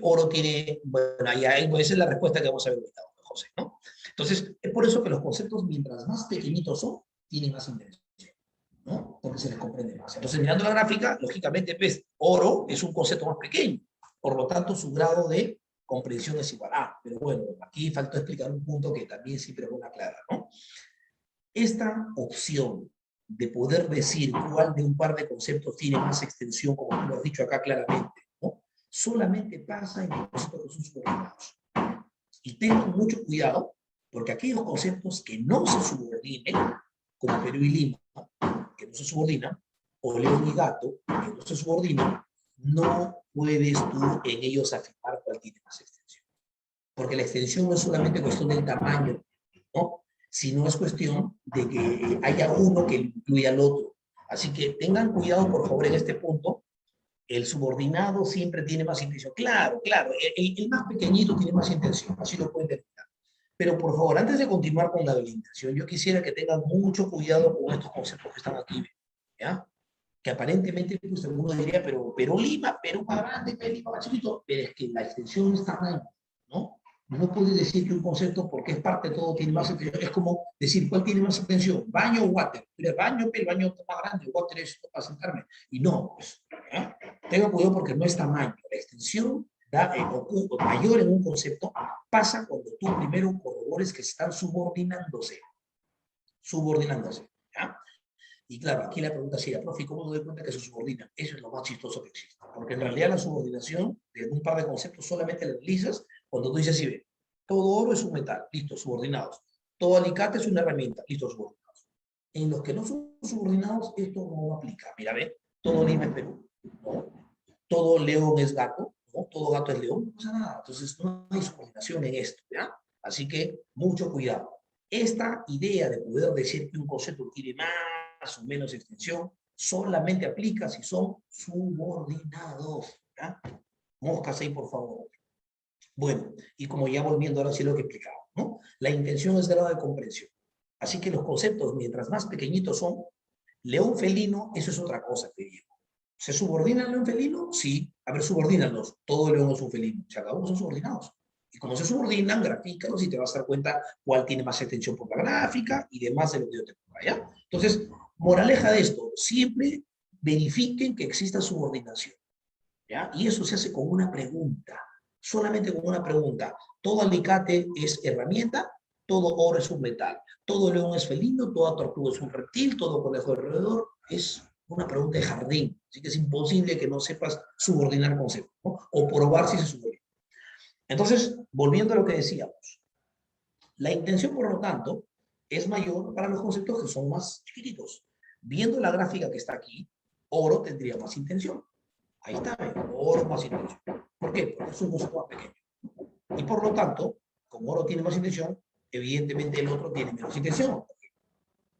Oro tiene, bueno, ahí esa es la respuesta que vamos a ver ahorita, José, ¿no? Entonces, es por eso que los conceptos, mientras más pequeñitos son, tienen más intención, ¿no? Porque se les comprende más. Entonces, mirando la gráfica, lógicamente, pues, oro es un concepto más pequeño, por lo tanto, su grado de comprensión es igual. Ah, pero bueno, aquí faltó explicar un punto que también siempre fue una clara, ¿no? Esta opción de poder decir cuál de un par de conceptos tiene más extensión, como tú lo has dicho acá claramente, ¿no? Solamente pasa en los conceptos que son subordinados. Y tengan mucho cuidado, porque aquellos conceptos que no se subordinen, como Perú y Lima, que no se subordinan, o León y Gato, que no se subordinan, no puedes tú en ellos afirmar cuál tiene más extensión. Porque la extensión no es solamente cuestión del tamaño, ¿no? Sino es cuestión de que haya uno que incluya al otro. Así que tengan cuidado, por favor, en este punto. El subordinado siempre tiene más intención. Claro, claro, el más pequeñito tiene más intención, así lo pueden determinar. Pero por favor, antes de continuar con la de la intención, yo quisiera que tengan mucho cuidado con estos conceptos que están aquí, ¿ya? Que aparentemente pues, uno diría, pero Lima, Perú más grande, Lima más chiquito, pero es que la extensión es tamaño, ¿no? No puedes decir que un concepto, porque es parte de todo, tiene más extensión. Es como decir, ¿cuál tiene más extensión? ¿Baño o water? El baño es más grande, water es para sentarme. Y no, pues, ¿ya? Tenga cuidado porque no es tamaño. La extensión mayor en un concepto pasa cuando tú primero corrobores que están subordinándose. Subordinándose, ¿ya? Y claro, aquí la pregunta sería, profe, ¿cómo me doy cuenta que se subordinan? Eso es lo más chistoso que existe. Porque en realidad la subordinación de un par de conceptos solamente la utilizas cuando tú dices, sí, ve, todo oro es un metal, listo, subordinados. Todo alicate es una herramienta, listo, subordinados. En los que no son subordinados, esto no aplica. Mira, ve, todo Lima es Perú, ¿no? Todo león es gato, ¿no? Todo gato es león, no pasa nada. Entonces no hay subordinación en esto, ¿ya? Así que mucho cuidado. Esta idea de poder decir que un concepto tiene más o menos extensión solamente aplica si son subordinados, ¿ya? Moscas ahí, por favor. Bueno, y como ya volviendo ahora sí lo que explicaba, ¿no? La intención es grado de comprensión. Así que los conceptos, mientras más pequeñitos son, león felino, eso es otra cosa, te digo. ¿Se subordina el león felino? Sí. A ver, subordínalos. Todo león es un felino. Se acabó, son subordinados. Y como se subordinan, grafícalos y te vas a dar cuenta cuál tiene más extensión por la gráfica y demás de lo que yo te ponga, ¿ya? Entonces, moraleja de esto, siempre verifiquen que exista subordinación, ¿ya? Y eso se hace con una pregunta, solamente con una pregunta. Todo alicate es herramienta, todo oro es un metal, todo león es felino, toda tortuga es un reptil, todo conejo alrededor es una pregunta de jardín. Así que es imposible que no sepas subordinar conceptos, ¿no? O probar si se subordina. Entonces, volviendo a lo que decíamos, La intención, por lo tanto, es mayor para los conceptos que son más chiquititos. Viendo la gráfica que está aquí, oro tendría más intención. Ahí está, oro más intención. ¿Por qué? Porque es un concepto más pequeño. Y por lo tanto, como oro tiene más intención, evidentemente el otro tiene menos intención.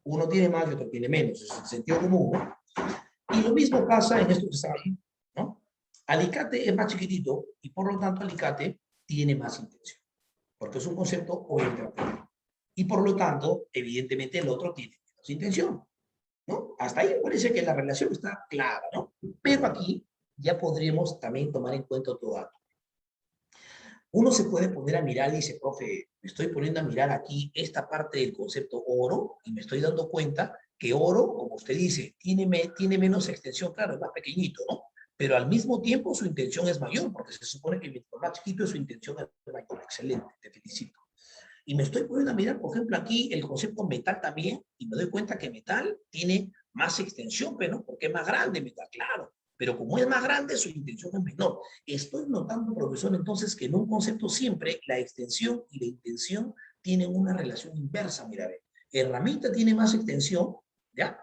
Uno tiene más y otro tiene menos. Es el sentido común, ¿no? Y lo mismo pasa en esto que está ahí, ¿no? Alicate es más chiquitito y por lo tanto alicate tiene más intención. Porque es un concepto obviamente. Y por lo tanto, evidentemente el otro tiene menos intención, ¿no? Hasta ahí me parece que la relación está clara, ¿no? Pero aquí ya podríamos también tomar en cuenta otro dato. Uno se puede poner a mirar y dice, profe, me estoy poniendo a mirar aquí esta parte del concepto oro y me estoy dando cuenta que oro, como usted dice, tiene menos extensión, claro, es más pequeñito, ¿no? Pero al mismo tiempo su intención es mayor, porque se supone que mientras más chiquito su intención es mayor. Excelente, te felicito. Y me estoy poniendo a mirar, por ejemplo, aquí el concepto metal también, y me doy cuenta que metal tiene más extensión, pero ¿no? Porque es más grande metal, claro. Pero como es más grande, su intención es menor. Estoy notando, profesor, entonces, que en un concepto siempre la extensión y la intención tienen una relación inversa. Mira, ve. Herramienta tiene más extensión, ¿ya?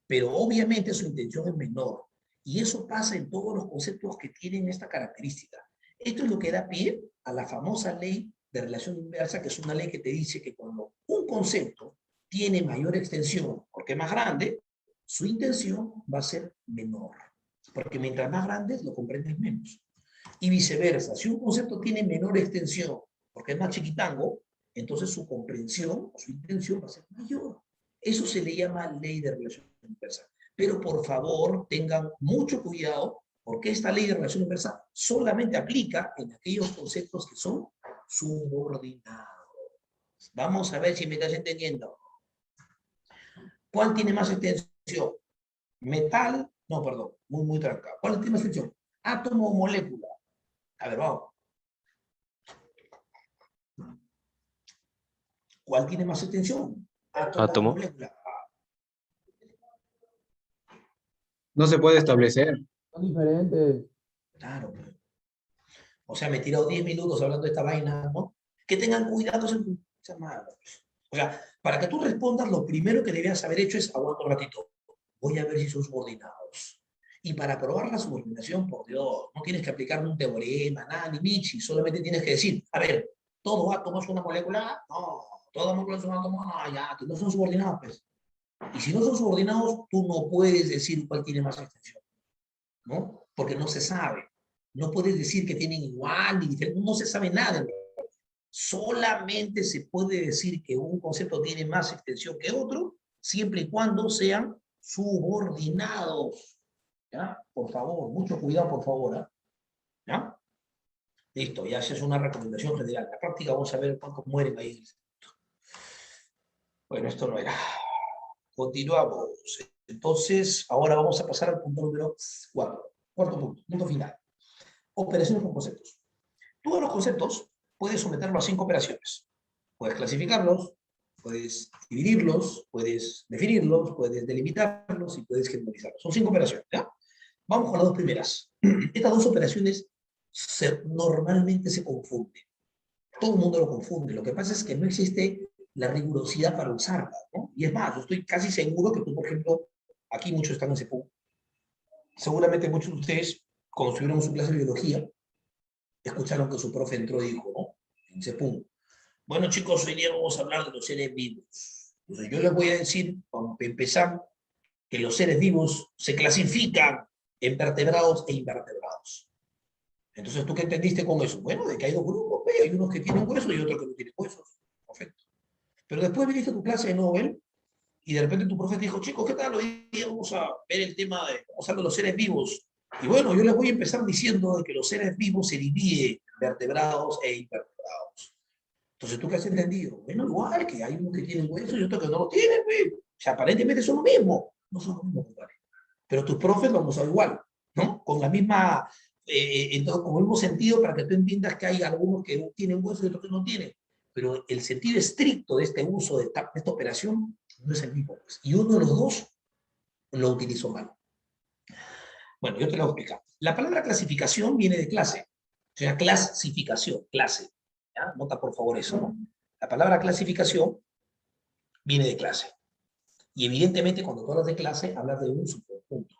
Pero obviamente su intención es menor. Y eso pasa en todos los conceptos que tienen esta característica. Esto es lo que da pie a la famosa ley de relación inversa, que es una ley que te dice que cuando un concepto tiene mayor extensión, porque es más grande, su intención va a ser menor. Porque mientras más grande, lo comprendes menos. Y viceversa, si un concepto tiene menor extensión, porque es más chiquitango, entonces su comprensión, su intención va a ser mayor. Eso se le llama ley de relación inversa. Pero por favor, tengan mucho cuidado, porque esta ley de relación inversa solamente aplica en aquellos conceptos que son subordinados. Vamos a ver si me estás entendiendo. ¿Cuál tiene más extensión? Metal, no, perdón, muy trancado. ¿Cuál tiene más extensión? Átomo o molécula. A ver, vamos. ¿Cuál tiene más extensión? Átomo o Átomo. molécula. No se puede establecer. Son diferentes. Claro. O sea, me he tirado 10 minutos hablando de esta vaina, ¿no? Que tengan cuidado. O sea, para que tú respondas, lo primero que debías haber hecho es aguantar un ratito. Voy a ver si son subordinados. Y para probar la subordinación, por Dios, no tienes que aplicar un teorema, nada, ni Michi, solamente tienes que decir, a ver, ¿todo átomo es una molécula? No. ¿Todo molécula es un átomo? No, ya, que no son subordinados, pues. Y si no son subordinados, tú no puedes decir cuál tiene más extensión, ¿no? Porque no se sabe. No puedes decir que tienen igual ni diferente, no se sabe nada. Solamente se puede decir que un concepto tiene más extensión que otro, siempre y cuando sean subordinados. ¿Ya? Por favor, mucho cuidado, por favor. ¿eh? ¿Ya? Listo, ya esa es una recomendación general. En la práctica vamos a ver cuántos mueren ahí. Bueno, esto no era. Continuamos. Entonces, ahora vamos a pasar al punto número 4. Cuarto punto, punto final. Operaciones con conceptos. Todos los conceptos puedes someterlos a 5 operaciones. Puedes clasificarlos, puedes dividirlos, puedes definirlos, puedes delimitarlos y puedes generalizarlos. Son 5 operaciones, ¿ya? Vamos con las 2 primeras. Estas 2 operaciones normalmente se confunden. Todo el mundo lo confunde. Lo que pasa es que no existe la rigurosidad para usarla, ¿no? Y es más, yo estoy casi seguro que tú, por ejemplo, aquí muchos están en CEPU. Seguramente muchos de ustedes, cuando estuvieron en su clase de biología, escucharon que su profe entró y dijo, ¿no? En CEPU. Bueno, chicos, hoy día vamos a hablar de los seres vivos. Entonces, yo les voy a decir, para empezar, que los seres vivos se clasifican en vertebrados e invertebrados. Entonces, ¿tú qué entendiste con eso? Bueno, de que hay 2 grupos, hay unos que tienen huesos y otros que no tienen huesos. Perfecto. Pero después viniste a tu clase de Nobel y de repente tu profe dijo, chicos, ¿qué tal? Hoy día vamos a ver el tema vamos a hablar de los seres vivos. Y bueno, yo les voy a empezar diciendo de que los seres vivos se dividen en vertebrados e invertebrados. Entonces, ¿tú qué has entendido? Bueno, igual que hay unos que tienen huesos y otros que no lo tienen, güey. O sea, aparentemente son lo mismo. No son lo mismo, compadre. Pero tus profes lo han usado igual, ¿no? Con la misma, entonces, con el mismo sentido para que tú entiendas que hay algunos que tienen huesos y otros que no tienen. Pero el sentido estricto de este uso, de esta operación, no es el mismo. Pues. Y uno de los dos lo utilizó mal. Bueno, yo te lo voy a explicar. La palabra clasificación viene de clase. O sea, clasificación, clase. ¿Ya? Nota por favor eso, ¿no? La palabra clasificación viene de clase. Y evidentemente cuando tú hablas de clase, hablas de un subconjunto.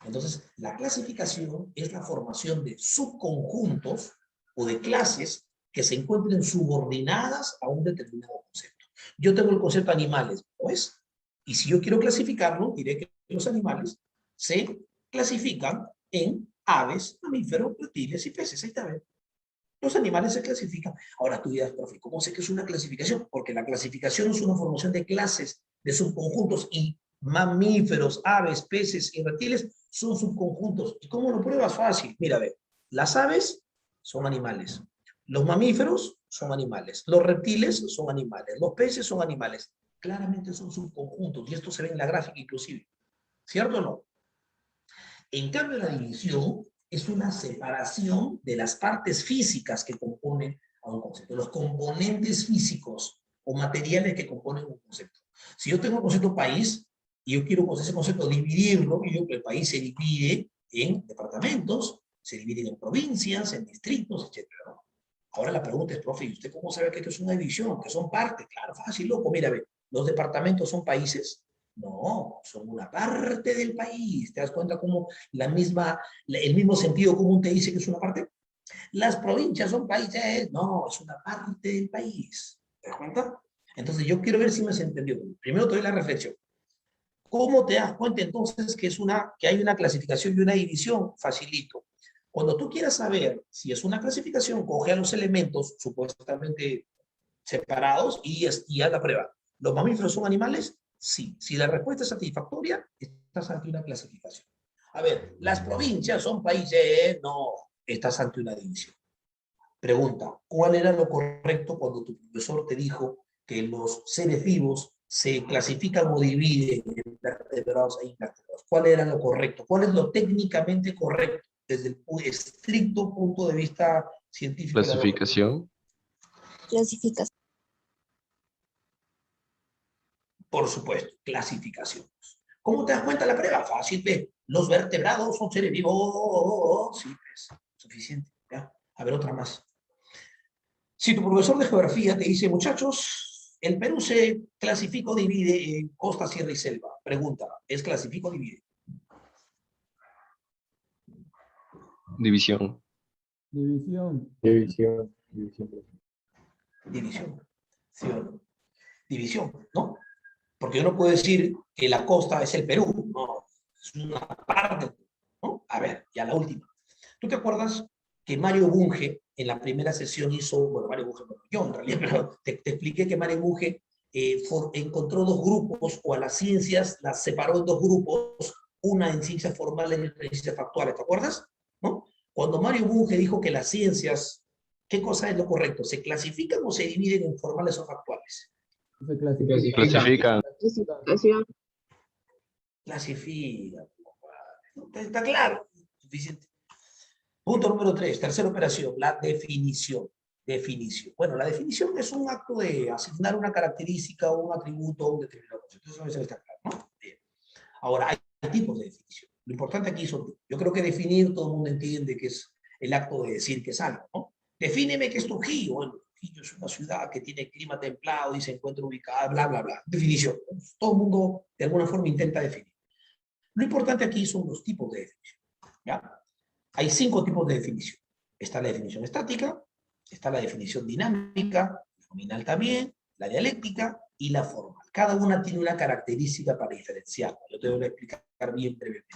Entonces, la clasificación es la formación de subconjuntos o de clases que se encuentren subordinadas a un determinado concepto. Yo tengo el concepto animales, ¿no es? Y si yo quiero clasificarlo, diré que los animales se clasifican en aves, mamíferos, reptiles y peces. Ahí está, ¿ven? Los animales se clasifican. Ahora tú dirás, profe, ¿cómo sé que es una clasificación? Porque la clasificación es una formación de clases, de subconjuntos, y mamíferos, aves, peces y reptiles son subconjuntos. ¿Y cómo lo pruebas? Fácil. Mira, ve, las aves son animales, los mamíferos son animales, los reptiles son animales, los peces son animales. Claramente son subconjuntos, y esto se ve en la gráfica inclusive. ¿Cierto o no? En cambio, la división es una separación de las partes físicas que componen a un concepto, los componentes físicos o materiales que componen un concepto. Si yo tengo el concepto país y yo quiero con ese concepto dividirlo, y yo que el país se divide en departamentos, se divide en provincias, en distritos, etc. Ahora la pregunta es, profe, ¿y usted cómo sabe que esto es una división? Que son partes. Claro, fácil, loco. Mira, ve, los departamentos son países. No, son una parte del país. ¿Te das cuenta cómo el mismo sentido común te dice que es una parte? Las provincias son países. No, es una parte del país. ¿Te das cuenta? Entonces yo quiero ver si me has entendido. Primero te doy la reflexión. ¿Cómo te das cuenta entonces que hay una clasificación y una división? Facilito. Cuando tú quieras saber si es una clasificación, coge a los elementos supuestamente separados y haz la prueba. ¿Los mamíferos son animales? Sí. Si la respuesta es satisfactoria, estás ante una clasificación. A ver, ¿las provincias son países? No, estás ante una división. Pregunta, ¿cuál era lo correcto cuando tu profesor te dijo que los seres vivos se clasifican o dividen en vertebrados e invertebrados? ¿Cuál era lo correcto? ¿Cuál es lo técnicamente correcto desde el estricto punto de vista científico? Clasificación. Clasificación. Por supuesto, clasificación. ¿Cómo te das cuenta la prueba? Fácil, ve. Los vertebrados son seres vivos. Sí, pues, suficiente. ¿Ya? A ver, otra más. Si tu profesor de geografía te dice, muchachos, el Perú se clasifica o divide en costa, sierra y selva. Pregunta, ¿es clasifica o divide? División. División. División. División. ¿Sí o no? División, ¿no? Porque yo no puedo decir que la costa es el Perú. No, es una parte, ¿no? A ver, ya la última. ¿Tú te acuerdas que Mario Bunge en la primera sesión hizo, bueno, Mario Bunge, bueno, yo en realidad, pero te expliqué que Mario Bunge encontró dos grupos, o a las ciencias las separó en dos grupos, una en ciencias formales y otra en ciencias factuales, ¿te acuerdas? ¿No? Cuando Mario Bunge dijo que las ciencias, ¿qué cosa es lo correcto? ¿Se clasifican o se dividen en formales o factuales? Se clasifica. Clasifican. Clasificación. Clasifica. Está claro, suficiente. Punto número 3, tercera operación, la definición. Definición. Bueno, la definición es un acto de asignar una característica o un atributo a un determinado concepto. Eso está claro, ¿no? Bien. Ahora, hay tipos de definición. Lo importante aquí son, yo creo que definir, todo el mundo entiende que es el acto de decir que es algo, ¿no? Defíneme qué es Trujillo. Bueno, Trujillo es una ciudad que tiene clima templado y se encuentra ubicada, bla, bla, bla. Definición. Todo el mundo, de alguna forma, intenta definir. Lo importante aquí son los tipos de definición, ¿ya? Hay 5 tipos de definición. Está la definición estática, está la definición dinámica, nominal también, la dialéctica y la formal. Cada una tiene una característica para diferenciarla. Yo te voy a explicar bien brevemente.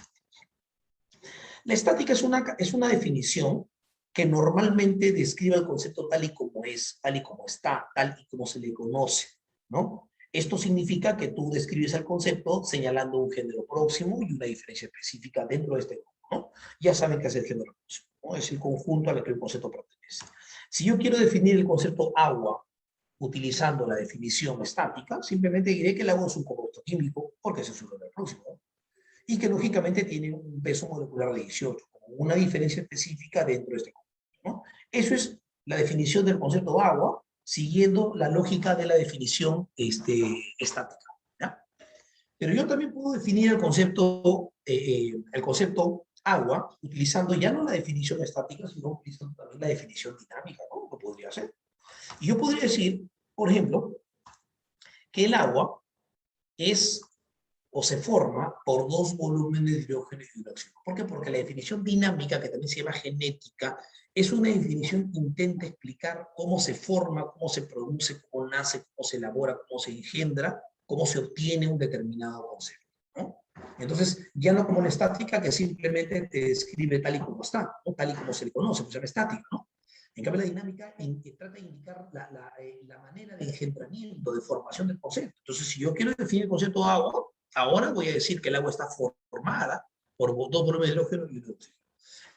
La estática es una definición que normalmente describe el concepto tal y como es, tal y como está, tal y como se le conoce, ¿no? Esto significa que tú describes el concepto señalando un género próximo y una diferencia específica dentro de este grupo, ¿no? Ya saben qué es el género próximo, ¿no? Es el conjunto al que el concepto pertenece. Si yo quiero definir el concepto agua utilizando la definición estática, simplemente diré que el agua es un compuesto químico, porque ese es su género próximo, ¿no? Y que lógicamente tiene un peso molecular de 18, como una diferencia específica dentro de este conjunto, ¿no? Eso es la definición del concepto agua, siguiendo la lógica de la definición estática, ¿ya? Pero yo también puedo definir el concepto agua utilizando ya no la definición estática, sino utilizando también la definición dinámica, ¿no? Lo podría hacer. Y yo podría decir, por ejemplo, que el agua es o se forma por dos volúmenes de hidrógeno y de oxígeno. ¿Por qué? Porque la definición dinámica, que también se llama genética, es una definición que intenta explicar cómo se forma, cómo se produce, cómo nace, cómo se elabora, cómo se engendra, cómo se obtiene un determinado concepto, ¿no? Entonces, ya no como la estática, que simplemente te describe tal y como está, ¿no? Tal y como se le conoce, pues se llama estática, ¿no? En cambio, la dinámica trata de indicar la manera de engendramiento, de formación del concepto. Entonces, si yo quiero definir el concepto de agua, ahora voy a decir que el agua está formada por dos volúmenes de hidrógeno y un oxígeno.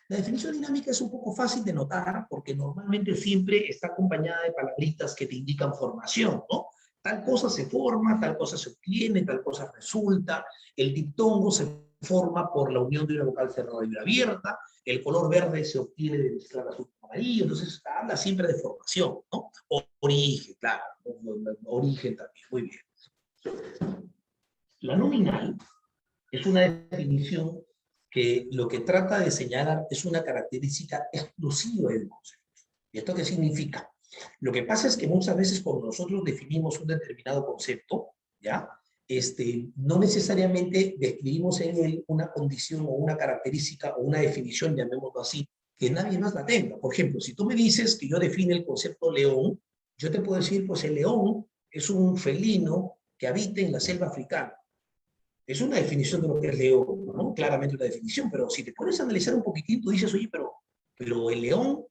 La definición dinámica es un poco fácil de notar porque normalmente siempre está acompañada de palabritas que te indican formación, ¿no? Tal cosa se forma, tal cosa se obtiene, tal cosa resulta. El diptongo se forma por la unión de una vocal cerrada y una abierta. El color verde se obtiene de mezclar azul con amarillo. Entonces habla siempre de formación, ¿no? Origen, claro. Origen también, muy bien. La nominal es una definición que lo que trata de señalar es una característica exclusiva del concepto. ¿Y esto qué significa? Lo que pasa es que muchas veces cuando nosotros definimos un determinado concepto, ¿ya? No necesariamente describimos en él una condición o una característica o una definición, llamémoslo así, que nadie más la tenga. Por ejemplo, si tú me dices que yo define el concepto león, yo te puedo decir, pues el león es un felino que habita en la selva africana. Es una definición de lo que es león, ¿no? Claramente una definición, pero si te pones a analizar un poquitín, tú dices, oye, pero el león,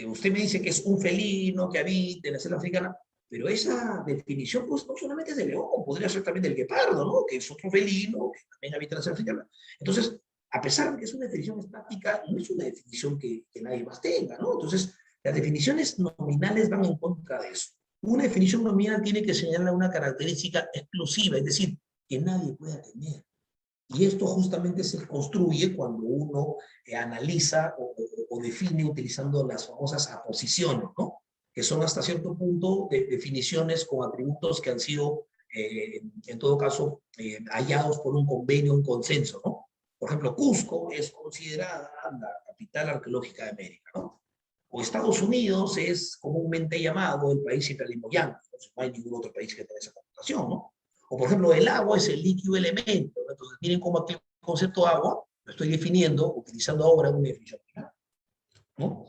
usted me dice que es un felino que habita en la selva africana, pero esa definición, pues, no solamente es del león, podría ser también del guepardo, ¿no? Que es otro felino que también habita en la selva africana. Entonces, a pesar de que es una definición estática, no es una definición que nadie más tenga, ¿no? Entonces, las definiciones nominales van en contra de eso. Una definición nominal tiene que señalar una característica exclusiva, es decir, que nadie pueda tener. Y esto justamente se construye cuando uno analiza o define utilizando las famosas aposiciones, ¿no? Que son hasta cierto punto definiciones con atributos que han sido, en todo caso, hallados por un convenio, un consenso, ¿no? Por ejemplo, Cusco es considerada la capital arqueológica de América, ¿no? O Estados Unidos es comúnmente llamado el país imperialismo yanqui, entonces no hay ningún otro país que tenga esa connotación, ¿no? O por ejemplo, el agua es el líquido elemento, ¿no? Entonces miren cómo aquí el concepto agua lo estoy definiendo, utilizando ahora una definición nominal, ¿no?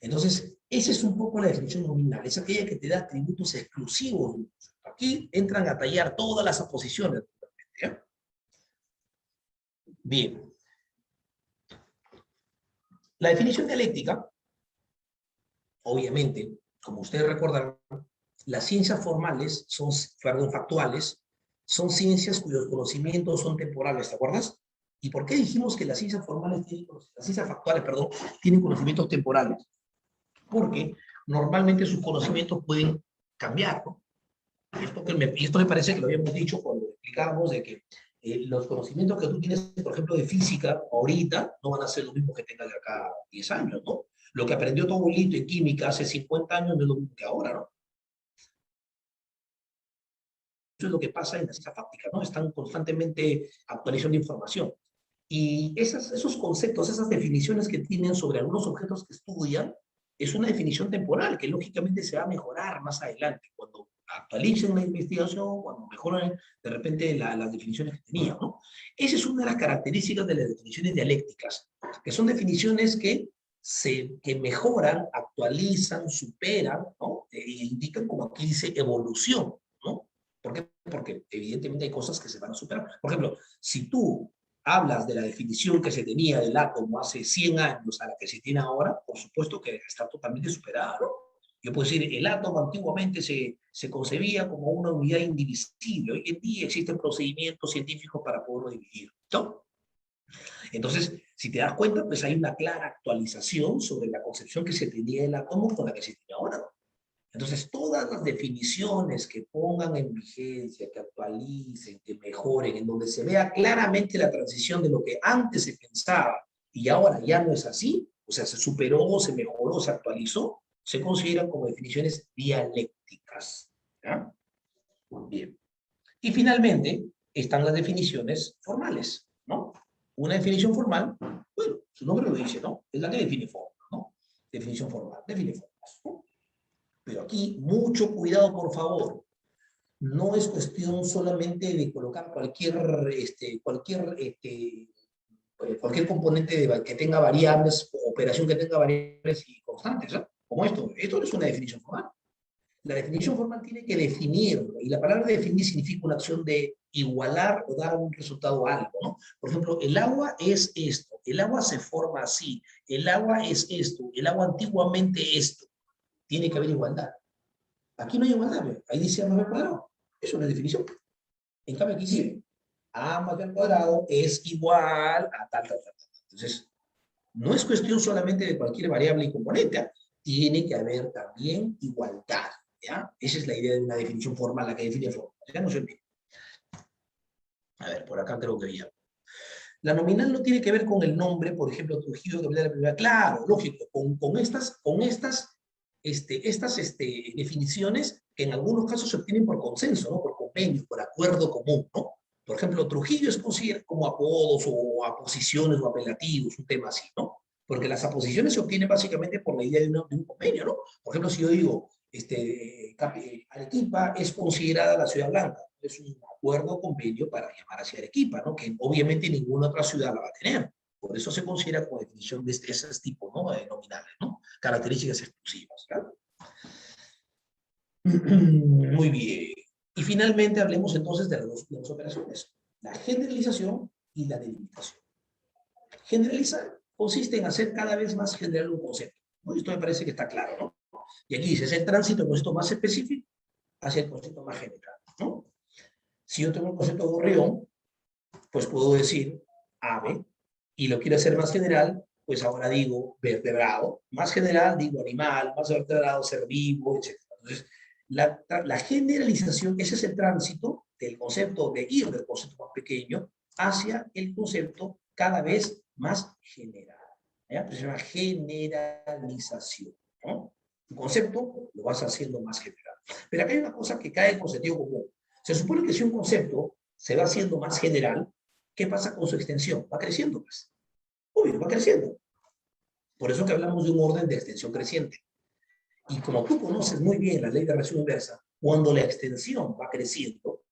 Entonces, esa es un poco la definición nominal, es aquella que te da atributos exclusivos. Aquí entran a tallar todas las aposiciones. ¿Ya? Bien. La definición dialéctica, obviamente, como ustedes recordarán, las ciencias formales son, perdón, factuales, son ciencias cuyos conocimientos son temporales, ¿te acuerdas? ¿Y por qué dijimos que las ciencias formales las ciencias factuales, perdón, tienen conocimientos temporales? Porque normalmente sus conocimientos pueden cambiar, ¿no? Y esto me parece que lo habíamos dicho cuando explicábamos de que los conocimientos que tú tienes, por ejemplo, de física, ahorita, no van a ser los mismos que tengas de acá a 10 años, ¿no? Lo que aprendió tu abuelito en química hace 50 años no es lo mismo que ahora, ¿no? Eso es lo que pasa en la ciencia fáctica, ¿no? Están constantemente actualizando información. Y esos conceptos, esas definiciones que tienen sobre algunos objetos que estudian, es una definición temporal que lógicamente se va a mejorar más adelante, cuando actualicen la investigación, cuando mejoren de repente las definiciones que tenían, ¿no? Esa es una de las características de las definiciones dialécticas, que son definiciones que mejoran, actualizan, superan, ¿no? E indican, como aquí dice, evolución, ¿no? ¿Por qué? Porque evidentemente hay cosas que se van a superar. Por ejemplo, si tú hablas de la definición que se tenía del átomo hace 100 años a la que se tiene ahora, por supuesto que está totalmente superada, ¿no? Yo puedo decir, el átomo antiguamente se concebía como una unidad indivisible. Hoy en día existen procedimientos científicos para poderlo dividir, ¿no? Entonces, si te das cuenta, pues hay una clara actualización sobre la concepción que se tenía del átomo con la que se tiene ahora, ¿no? Entonces, todas las definiciones que pongan en vigencia, que actualicen, que mejoren, en donde se vea claramente la transición de lo que antes se pensaba y ahora ya no es así, o sea, se superó, se mejoró, se actualizó, se consideran como definiciones dialécticas. ¿Ya? Bien. Y finalmente están las definiciones formales, ¿no? Una definición formal, bueno, su nombre lo dice, ¿no? Es la que define forma, ¿no? Definición formal, define formas, ¿no? Pero aquí, mucho cuidado, por favor. No es cuestión solamente de colocar cualquier componente que tenga variables, o operación que tenga variables y constantes, ¿no? Como esto. Esto no es una definición formal. La definición formal tiene que definir, y la palabra definir significa una acción de igualar o dar un resultado a algo, ¿no? Por ejemplo, el agua es esto, el agua se forma así, el agua es esto, el agua antiguamente esto. Tiene que haber igualdad. Aquí no hay igualdad, ¿ve? Ahí dice a más b al cuadrado. Eso no es definición. En cambio, aquí sí. A más b al cuadrado es igual a tal, tal, tal, tal. Entonces, no es cuestión solamente de cualquier variable y componente, ¿eh? Tiene que haber también igualdad, ¿ya? Esa es la idea de una definición formal, la que define forma. Ya no se olvide. A ver, por acá creo que ya. La nominal no tiene que ver con el nombre, por ejemplo, Trujillo, capital de la primera. Claro, lógico, estas definiciones que en algunos casos se obtienen por consenso, ¿no? Por convenio, por acuerdo común, ¿no? Por ejemplo, Trujillo es considerado como apodos o aposiciones o apelativos, un tema así, ¿no? Porque las aposiciones se obtienen básicamente por la idea de un convenio, ¿no? Por ejemplo, si yo digo, Arequipa es considerada la ciudad blanca, es un acuerdo convenio para llamar hacia Arequipa, ¿no? Que obviamente ninguna otra ciudad la va a tener. Por eso se considera como definición de esos tipos, ¿no? De nominales, ¿no? Características exclusivas, ¿claro? Muy bien. Y finalmente hablemos entonces de las operaciones. La generalización y la delimitación. Generalizar consiste en hacer cada vez más general un concepto, ¿no? Esto me parece que está claro, ¿no? Y aquí dice, es el tránsito del concepto más específico hacia el concepto más general, ¿no? Si yo tengo un concepto de gorrión, pues puedo decir ave, y lo quiero hacer más general, pues ahora digo vertebrado, más general digo animal, más vertebrado ser vivo, etc. Entonces, la generalización, ese es el tránsito del concepto de ir del concepto más pequeño hacia el concepto cada vez más general. ¿Ya? Pues se llama generalización, ¿no? Un concepto lo vas haciendo más general. Pero acá hay una cosa que cae con sentido común. Se supone que si un concepto se va haciendo más general, ¿qué pasa con su extensión? Va creciendo, pues. Obvio, va creciendo. Por eso que hablamos de un orden de extensión creciente. Y como tú conoces muy bien la ley de relación inversa, cuando la extensión va creciendo,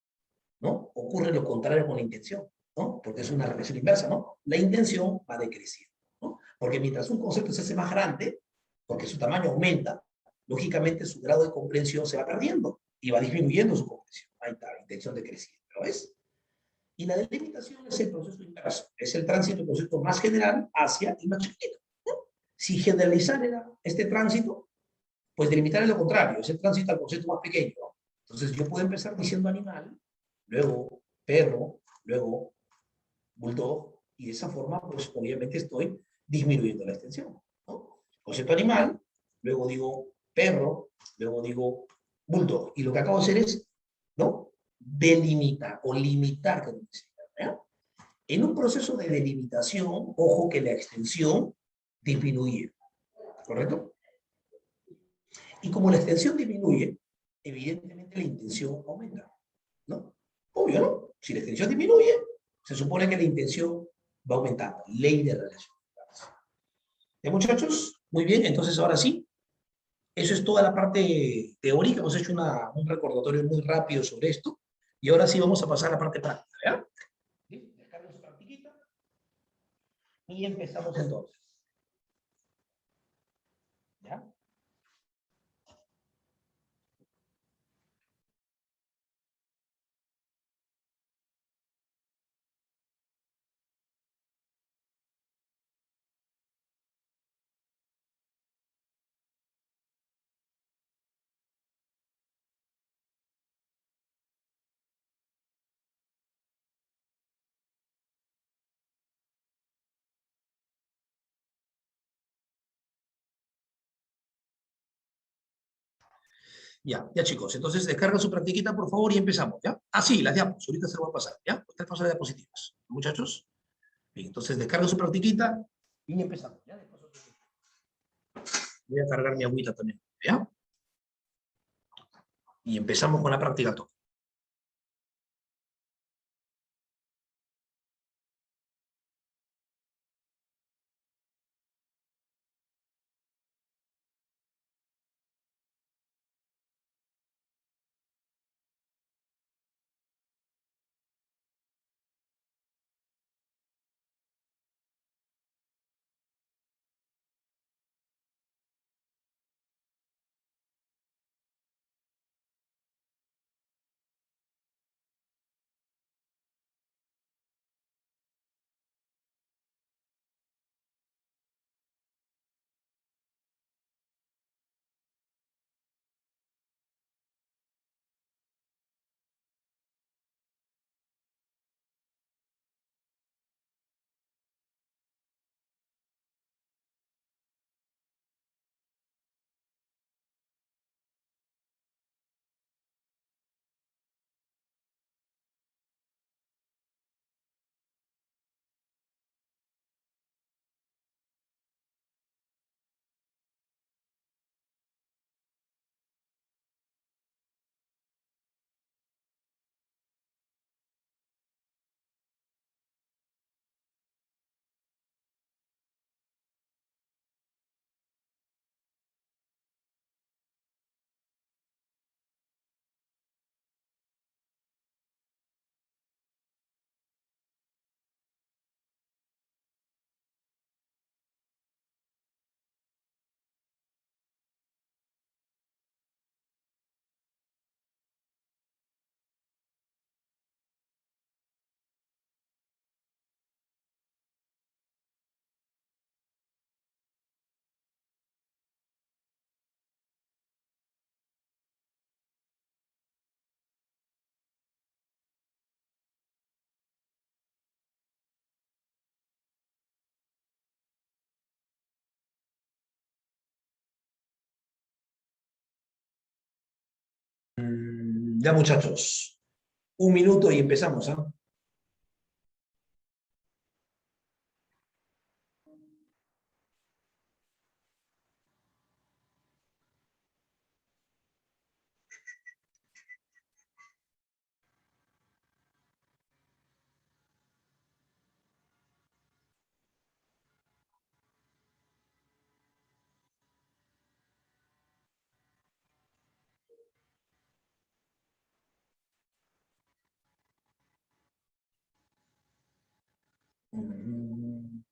¿no? Ocurre lo contrario con la intención, ¿no? Porque es una relación inversa, ¿no? La intención va decreciendo, ¿no? Porque mientras un concepto se hace más grande, porque su tamaño aumenta, lógicamente su grado de comprensión se va perdiendo y va disminuyendo su comprensión. Ahí está, la intención decreciendo, ¿lo ves? Y la delimitación es el proceso inverso, es el tránsito del concepto más general hacia el más chiquito, ¿no? Si generalizar era este tránsito, pues delimitar es lo contrario, es el tránsito al concepto más pequeño, ¿no? Entonces yo puedo empezar diciendo animal, luego perro, luego bulldog, y de esa forma, pues obviamente estoy disminuyendo la extensión, ¿no? Concepto animal, luego digo perro, luego digo bulldog, y lo que acabo de hacer es, ¿no? Delimitar o limitar, que ¿ya? En un proceso de delimitación, ojo que la extensión disminuye, ¿correcto? Y como la extensión disminuye, evidentemente la intención aumenta, ¿no? Obvio, ¿no? Si la extensión disminuye, se supone que la intención va aumentando. Ley de relación. ¿Ya, muchachos? Muy bien, entonces ahora sí, eso es toda la parte teórica. Hemos hecho un recordatorio muy rápido sobre esto. Y ahora sí vamos a pasar a la parte práctica, ¿ya? Descargo su practiquita y empezamos entonces. ¿Ya? Ya, ya chicos, entonces descarga su practiquita por favor y empezamos, ¿ya? Ah, sí, las diapos, ahorita se lo voy a pasar, ¿ya? Ustedes pasan las diapositivas, muchachos. Bien, entonces descarga su practiquita y empezamos, ¿ya? Voy a cargar mi agüita también, ¿ya? Y empezamos con la práctica. Ya, muchachos. 1 minuto y empezamos, ¿ah? Mm.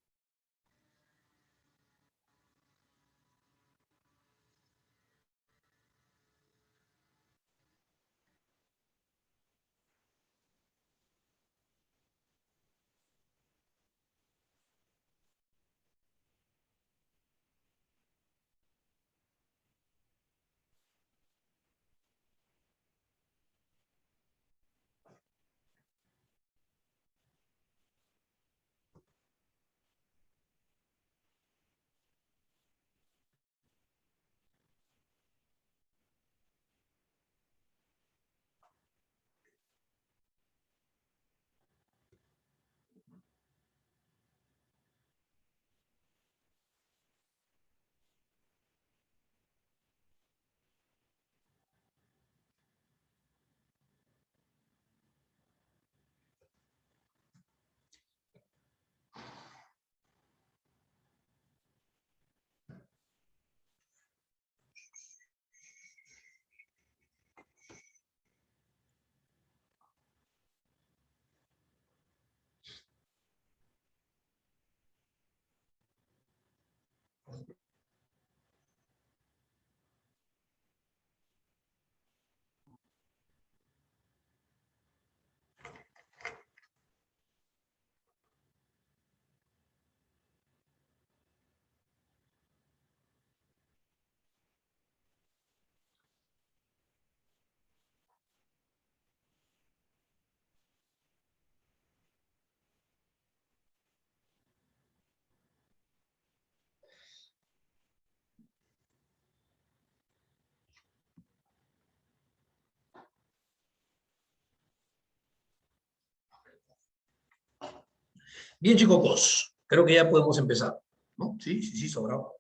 Bien, chicos, creo que ya podemos empezar, ¿no? Sí, sí, sí, sobrado.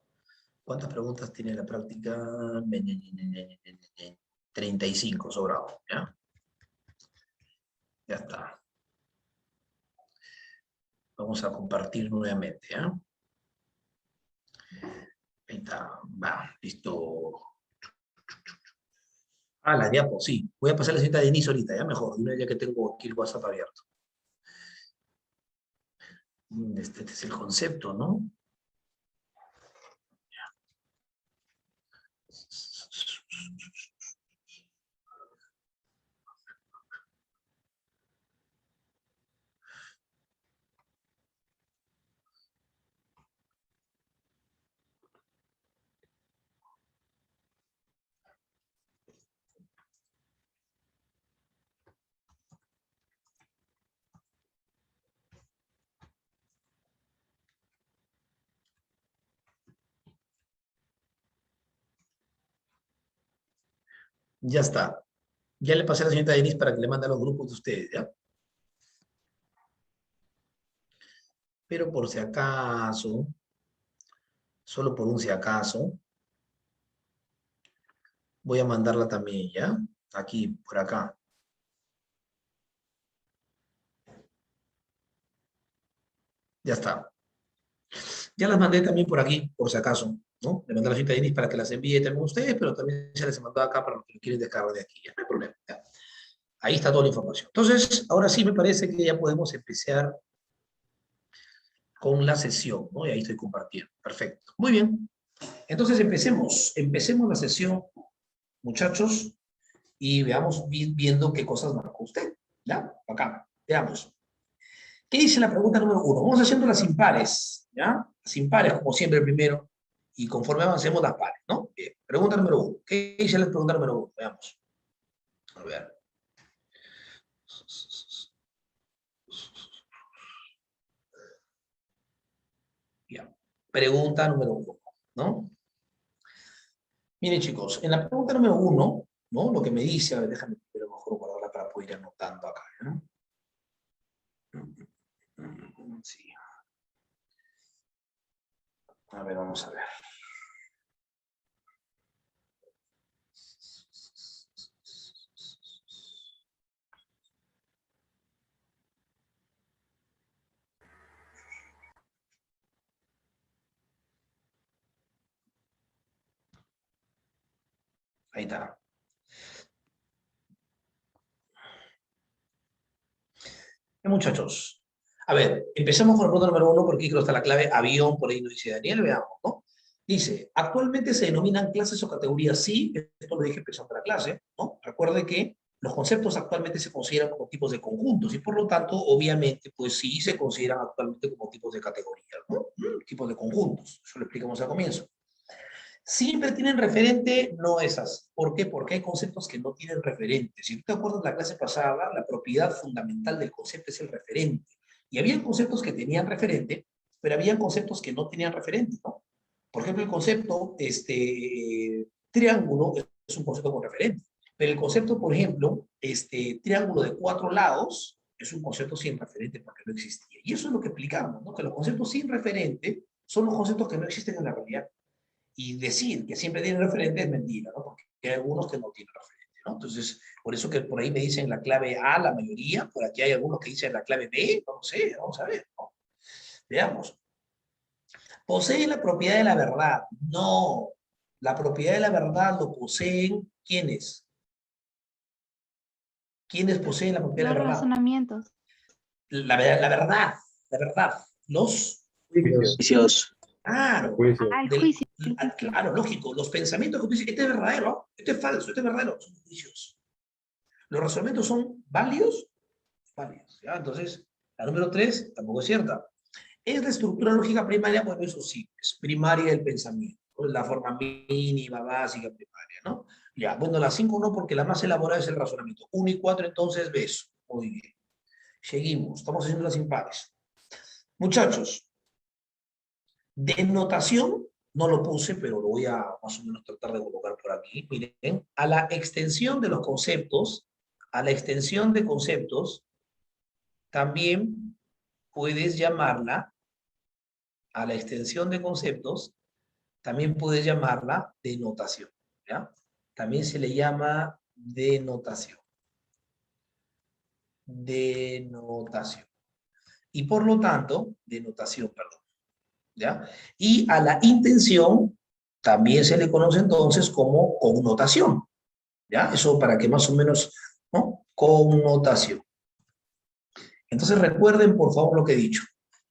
¿Cuántas preguntas tiene la práctica? 35, sobrado, ¿ya? Ya está. Vamos a compartir nuevamente, ¿ya? Ahí está, va, listo. Ah, la diapo, sí. Voy a pasar la cinta de Denise ahorita, ya mejor, ya que tengo aquí el WhatsApp abierto. Este es el concepto, ¿no? Ya está. Ya le pasé a la señorita Denise para que le mande a los grupos de ustedes, ¿ya? Pero por si acaso, solo por un si acaso, voy a mandarla también, ¿ya? Aquí, por acá. Ya está. Ya las mandé también por aquí, por si acaso, ¿no? Le mandé a la señorita Denise para que las envíe también a ustedes, pero también se les mandó acá para los que lo quieren descargar de aquí, ya no hay problema, ¿ya? Ahí está toda la información. Entonces, ahora sí me parece que ya podemos empezar con la sesión, ¿no? Y ahí estoy compartiendo. Perfecto. Muy bien. Entonces empecemos. Empecemos la sesión, muchachos, y veamos viendo qué cosas marcó usted. ¿Ya? Acá. Veamos. ¿Qué dice la pregunta número 1? Vamos haciendo las impares, ¿ya? Las impares, como siempre, primero, y conforme avancemos las pares, ¿no? Bien. Pregunta número 1. ¿Qué dice la pregunta número 1? Veamos. A ver. Ya. Pregunta número 1, ¿no? Miren, chicos, en la pregunta número 1 ¿no? Lo que me dice, a ver, déjame a lo mejor guardarla para poder ir anotando acá, ¿no? Sí. A ver, vamos a ver. Ahí está. Muchachos, a ver, empezamos con el punto número 1 porque creo que está la clave avión, por ahí nos dice Daniel, veamos, ¿no? Dice, actualmente se denominan clases o categorías, sí, esto lo dije empezando la clase, ¿no? Recuerde que los conceptos actualmente se consideran como tipos de conjuntos y por lo tanto, obviamente, pues sí se consideran actualmente como tipos de categorías, ¿no? Tipos de conjuntos, eso lo explicamos al comienzo. ¿Siempre tienen referente? No es así. ¿Por qué? Porque hay conceptos que no tienen referente. Si tú te acuerdas de la clase pasada, la propiedad fundamental del concepto es el referente. Y había conceptos que tenían referente, pero había conceptos que no tenían referente, ¿no? Por ejemplo, el concepto triángulo es un concepto con referente. Pero el concepto, por ejemplo, triángulo de 4 lados es un concepto sin referente porque no existía. Y eso es lo que explicamos, ¿no? Que los conceptos sin referente son los conceptos que no existen en la realidad. Y decir que siempre tienen referente es mentira, ¿no? Porque hay algunos que no tienen referente, ¿no? Entonces, por eso que por ahí me dicen la clave A, la mayoría, por aquí hay algunos que dicen la clave B, no sé, vamos a ver, ¿no? Veamos. ¿Posee la propiedad de la verdad? No. La propiedad de la verdad lo poseen, ¿quiénes? ¿Quiénes poseen la propiedad de Los la verdad? razonamientos. La verdad, la verdad. Los Juicios. Juicios. claro, Juicios. Ah, el del- juicio. claro, lógico, los pensamientos que tú dices, este es verdadero, este es falso, este es verdadero, son juicios. Los razonamientos son válidos, válidos, ¿ya? Entonces, la número 3 tampoco es cierta. ¿Es la estructura lógica primaria? Bueno, eso sí, es primaria del pensamiento, ¿no? La forma mínima, básica, primaria, ¿no? Ya, bueno, la 5 no, porque la más elaborada es el razonamiento. 1 y 4 entonces, beso. Muy bien. Seguimos, estamos haciendo las impares. Muchachos, denotación, no lo puse, pero lo voy a más o menos tratar de colocar por aquí. Miren, a la extensión de los conceptos, a la extensión de conceptos, también puedes llamarla, a la extensión de conceptos, también puedes llamarla denotación, ¿ya? También se le llama denotación. Denotación. Y por lo tanto, denotación, perdón, ¿ya? Y a la intención también se le conoce entonces como connotación, ¿ya? Eso para que más o menos, ¿no? Connotación. Entonces recuerden, por favor, lo que he dicho.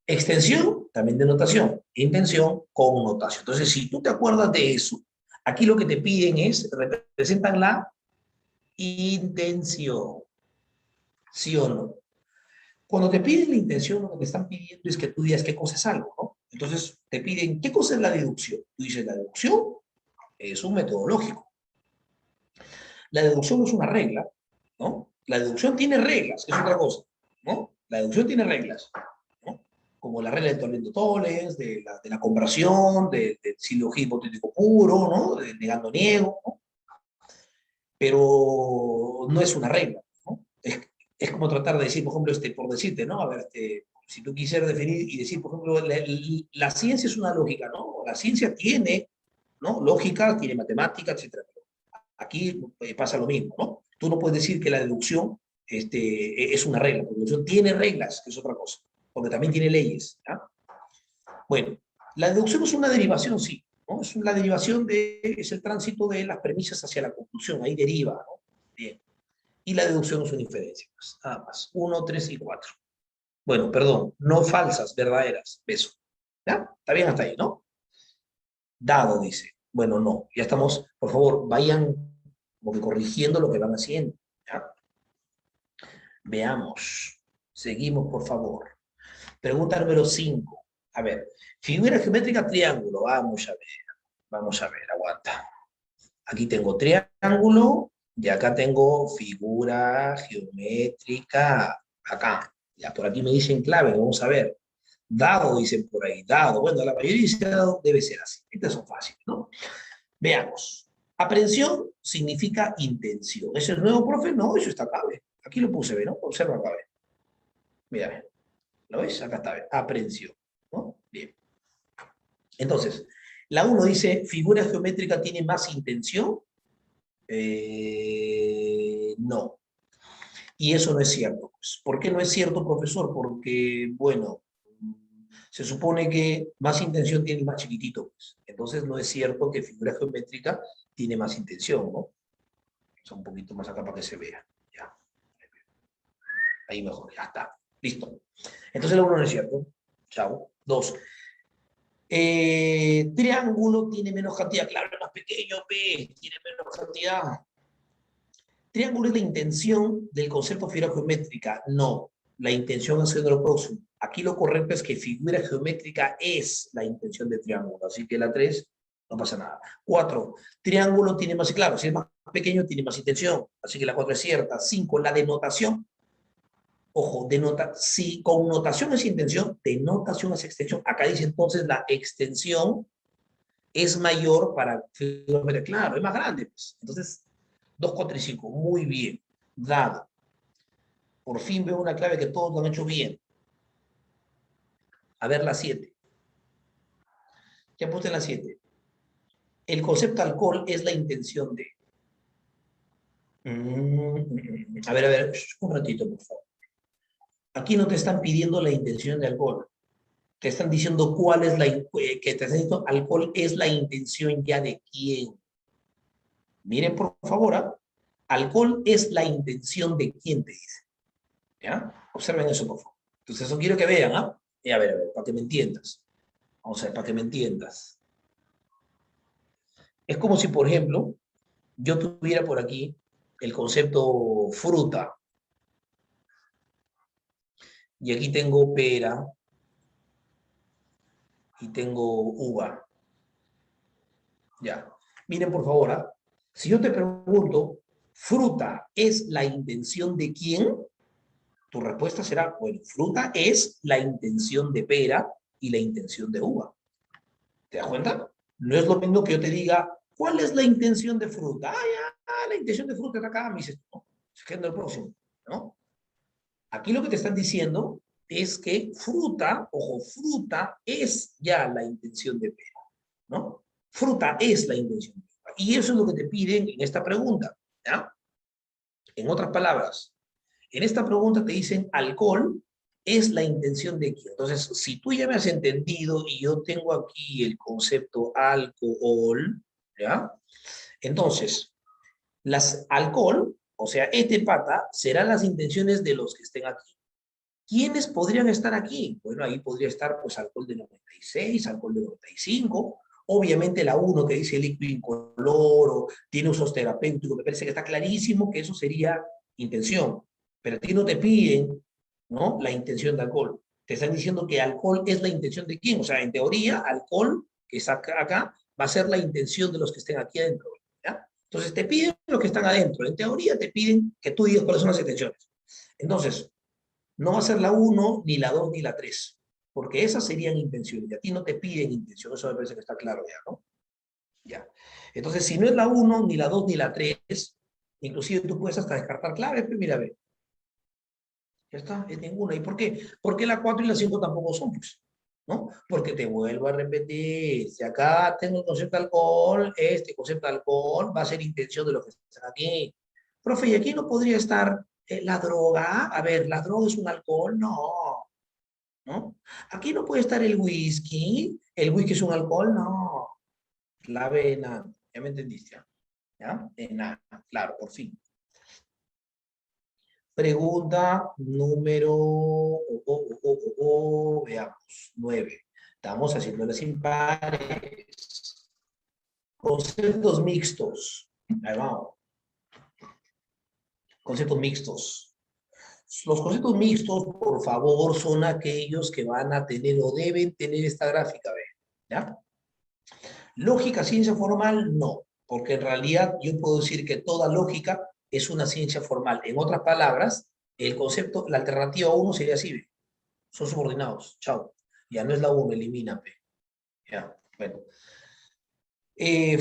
Extensión, también denotación. Intención, connotación. Entonces, si tú te acuerdas de eso, aquí lo que te piden es, representan la intención. ¿Sí o no? Cuando te piden la intención, lo que te están pidiendo es que tú digas qué cosa es algo, ¿no? Entonces, te piden, ¿qué cosa es la deducción? Tú dices, la deducción es un método lógico. La deducción no es una regla, ¿no? La deducción tiene reglas, que es otra cosa, ¿no? La deducción tiene reglas, ¿no? Como la regla de Tollens, de la comparación, del silogismo hipotético puro, ¿no? De negando niego, ¿no? Pero no es una regla, ¿no? Es como tratar de decir, por ejemplo, por decirte, ¿no? A ver, si tú quisieras definir y decir, por ejemplo, la ciencia es una lógica, ¿no? La ciencia tiene, ¿no? Lógica, tiene matemática, etc. Aquí pasa lo mismo, ¿no? Tú no puedes decir que la deducción es una regla, porque la deducción tiene reglas, que es otra cosa, porque también tiene leyes, ¿ya? Bueno, la deducción es una derivación, sí, ¿no? Es la derivación es el tránsito de las premisas hacia la conclusión, ahí deriva, ¿no? Bien. Y la deducción es una inferencia, pues, nada más. 1, 3 y 4. Bueno, perdón, no falsas, verdaderas, beso. ¿Ya? Está bien hasta ahí, ¿no? Dado, dice. Bueno, no, ya estamos, por favor, vayan como que corrigiendo lo que van haciendo, ¿ya? Veamos. Seguimos, por favor. Pregunta número 5. A ver, figura geométrica triángulo. Vamos a ver, aguanta. Aquí tengo triángulo y acá tengo figura geométrica. Acá. Ya por aquí me dicen clave, vamos a ver. Dado, dicen por ahí, dado. Bueno, la mayoría dice dado, debe ser así. Estas son fáciles, ¿no? Veamos. Aprehensión significa intención. ¿Eso es nuevo, profe? No, eso está acá, ve. Aquí lo puse, ¿ve? ¿No? Observa acá, ve. Mira, ve. ¿Lo ves? Acá está, ve. Aprehensión, ¿no? Bien. Entonces, la 1 dice, ¿figura geométrica tiene más intención? No. Y eso no es cierto. Pues. ¿Por qué no es cierto, profesor? Porque, bueno, se supone que más intención tiene el más chiquitito. Pues. Entonces no es cierto que figura geométrica tiene más intención, ¿no? O sea, un poquito más acá para que se vea. Ya. Ahí mejor, ya está. Listo. Entonces la 1 no es cierto. Chao. 2. Triángulo tiene menos cantidad. Claro, es más pequeño, P. Tiene menos cantidad. Triángulo es la intención del concepto de figura geométrica. No, la intención es lo próximo. Aquí lo correcto es que figura geométrica es la intención de triángulo. Así que la 3 no pasa nada. 4, triángulo tiene más, claro, si es más pequeño tiene más intención. Así que la 4 es cierta. 5, la denotación. Ojo, si con notación es intención, denotación es extensión. Acá dice entonces la extensión es mayor para figura geométrica. Claro, es más grande. Pues. Entonces, 2, 4 y 5. Muy bien. Dado. Por fin veo una clave que todos lo han hecho bien. A ver la 7. ¿Qué puse en la 7? El concepto alcohol es la intención de... A ver, un ratito, por favor. Aquí no te están pidiendo la intención de alcohol. Te están diciendo cuál es que te están diciendo alcohol es la intención ya de quién. Miren, por favor, ¿eh? Alcohol es la intención de quién, te dice. ¿Ya? Observen eso, por favor. Entonces, eso quiero que vean, ¿ah? ¿Eh? A ver, para que me entiendas. Vamos a ver, para que me entiendas. Es como si, por ejemplo, yo tuviera por aquí el concepto fruta. Y aquí tengo pera. Y tengo uva. Ya. Miren, por favor, ¿ah? Si yo te pregunto, ¿fruta es la intención de quién? Tu respuesta será, bueno, fruta es la intención de pera y la intención de uva. ¿Te das cuenta? No es lo mismo que yo te diga, ¿cuál es la intención de fruta? La intención de fruta está acá. Me dices, no, se queda en el próximo, ¿no? Aquí lo que te están diciendo es que fruta, ojo, fruta es ya la intención de pera, ¿no? Fruta es la intención de pera. Y eso es lo que te piden en esta pregunta, ¿ya? En otras palabras, en esta pregunta te dicen alcohol es la intención de quién. Entonces, si tú ya me has entendido y yo tengo aquí el concepto alcohol, ¿ya? Entonces, alcohol, o sea, este pata, serán las intenciones de los que estén aquí. ¿Quiénes podrían estar aquí? Bueno, ahí podría estar, pues, alcohol de 96, alcohol de 95, obviamente la 1 que dice líquido incoloro, tiene usos terapéuticos, me parece que está clarísimo que eso sería intención. Pero a ti no te piden, ¿no? La intención de alcohol. Te están diciendo que alcohol es la intención de quién. O sea, en teoría, alcohol, que está acá, va a ser la intención de los que estén aquí adentro. ¿Ya? Entonces, te piden los que están adentro. En teoría, te piden que tú digas cuáles son las intenciones. Entonces, no va a ser la 1, ni la 2, ni la 3. Porque esas serían intenciones. Y a ti no te piden intención. Eso me parece que está claro ya, ¿no? Ya. Entonces, si no es la 1, ni la 2, ni la 3, inclusive tú puedes hasta descartar claves, pero mira, ve. Ya está, es ninguna. ¿Y por qué? Porque la 4 y la 5 tampoco son, pues, ¿no? Porque te vuelvo a repetir, si acá tengo el concepto de alcohol, este concepto de alcohol va a ser intención de los que están aquí. Profe, ¿y aquí no podría estar la droga? A ver, ¿la droga es un alcohol? No, ¿no? Aquí no puede estar el whisky es un alcohol? No. La avena, ¿ya me entendiste? ¿Ya? Nada, claro, por fin. Pregunta número, veamos, 9. Estamos haciendo las impares. Conceptos mixtos. Ahí vamos. Conceptos mixtos. Los conceptos mixtos, por favor, son aquellos que van a tener o deben tener esta gráfica, ¿ve? ¿Ya? Lógica, ciencia formal, no. Porque en realidad yo puedo decir que toda lógica es una ciencia formal. En otras palabras, el concepto, la alternativa 1 sería así, ¿ve? Son subordinados, chao. Ya no es la 1, elimina, P. Ya, bueno.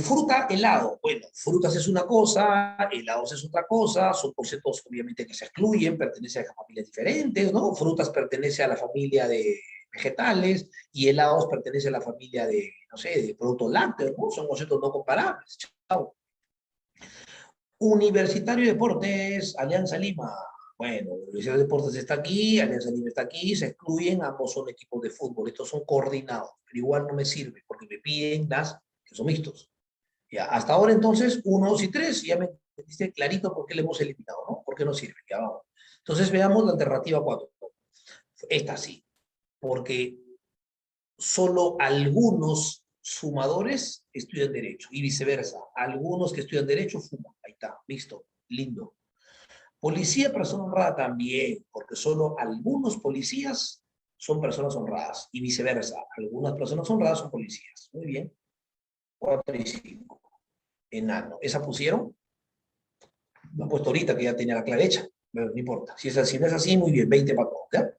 Fruta, helado. Bueno, frutas es una cosa, helados es otra cosa, son conceptos obviamente que se excluyen, pertenecen a familias diferentes, ¿no? Frutas pertenece a la familia de vegetales y helados pertenece a la familia de, no sé, de productos lácteos, ¿no? Son conceptos no comparables. Chao. Universitario de Deportes, Alianza Lima. Bueno, Universidad de Deportes está aquí, Alianza Lima está aquí, se excluyen, ambos son equipos de fútbol, estos son coordinados, pero igual no me sirve porque me piden las que son mixtos. Ya, hasta ahora entonces, 1, 2 y 3, ya me dice clarito por qué le hemos eliminado, ¿no? ¿Por qué no sirve? Ya vamos. Entonces veamos la alternativa 4. Esta sí, porque solo algunos sumadores estudian Derecho y viceversa. Algunos que estudian Derecho fuman. Ahí está, listo, lindo. Policía, persona honrada también, porque solo algunos policías son personas honradas y viceversa. Algunas personas honradas son policías. Muy bien. 4 y 5. Enano. ¿Esa pusieron? Lo han puesto ahorita que ya tenía la clave hecha. Pero no importa. Si es así, no es así, muy bien. 20 para todos. ¿Ya?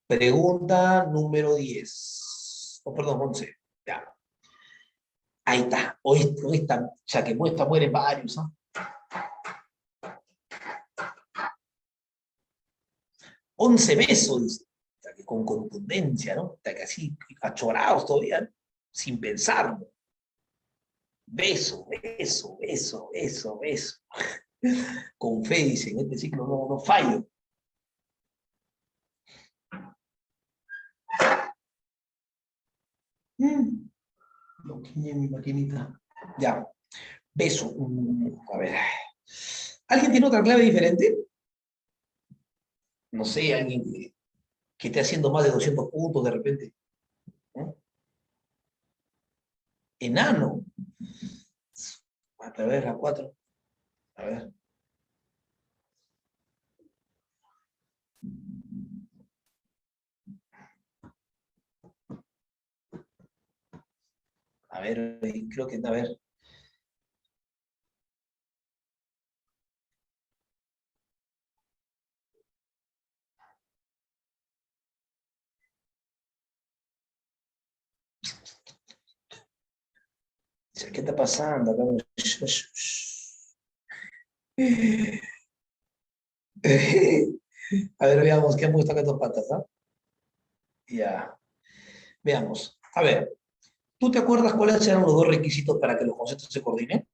Pregunta número 10. Oh, perdón, 11. Ya. Ahí está. Hoy está, ya que muestra, mueren varios. ¿Ah? 11 besos, dice. O sea, que con contundencia, ¿no? O sea, que así, achorados todavía, ¿no? Sin pensarlo. Beso, beso, beso, beso, beso. Con fe, dice, en este ciclo no fallo. Lo que en mi maquinita. Ya. Beso. A ver. ¿Alguien tiene otra clave diferente? No sé, alguien que esté haciendo más de 200 puntos de repente. ¿No? Enano. A ver, a 4. A ver. A ver, creo que, a ver. ¿Qué está pasando? A ver, veamos qué han puesto acá tus patas, ¿ah? Ya. Veamos. A ver, ¿tú te acuerdas cuáles eran los dos requisitos para que los conceptos se coordinen?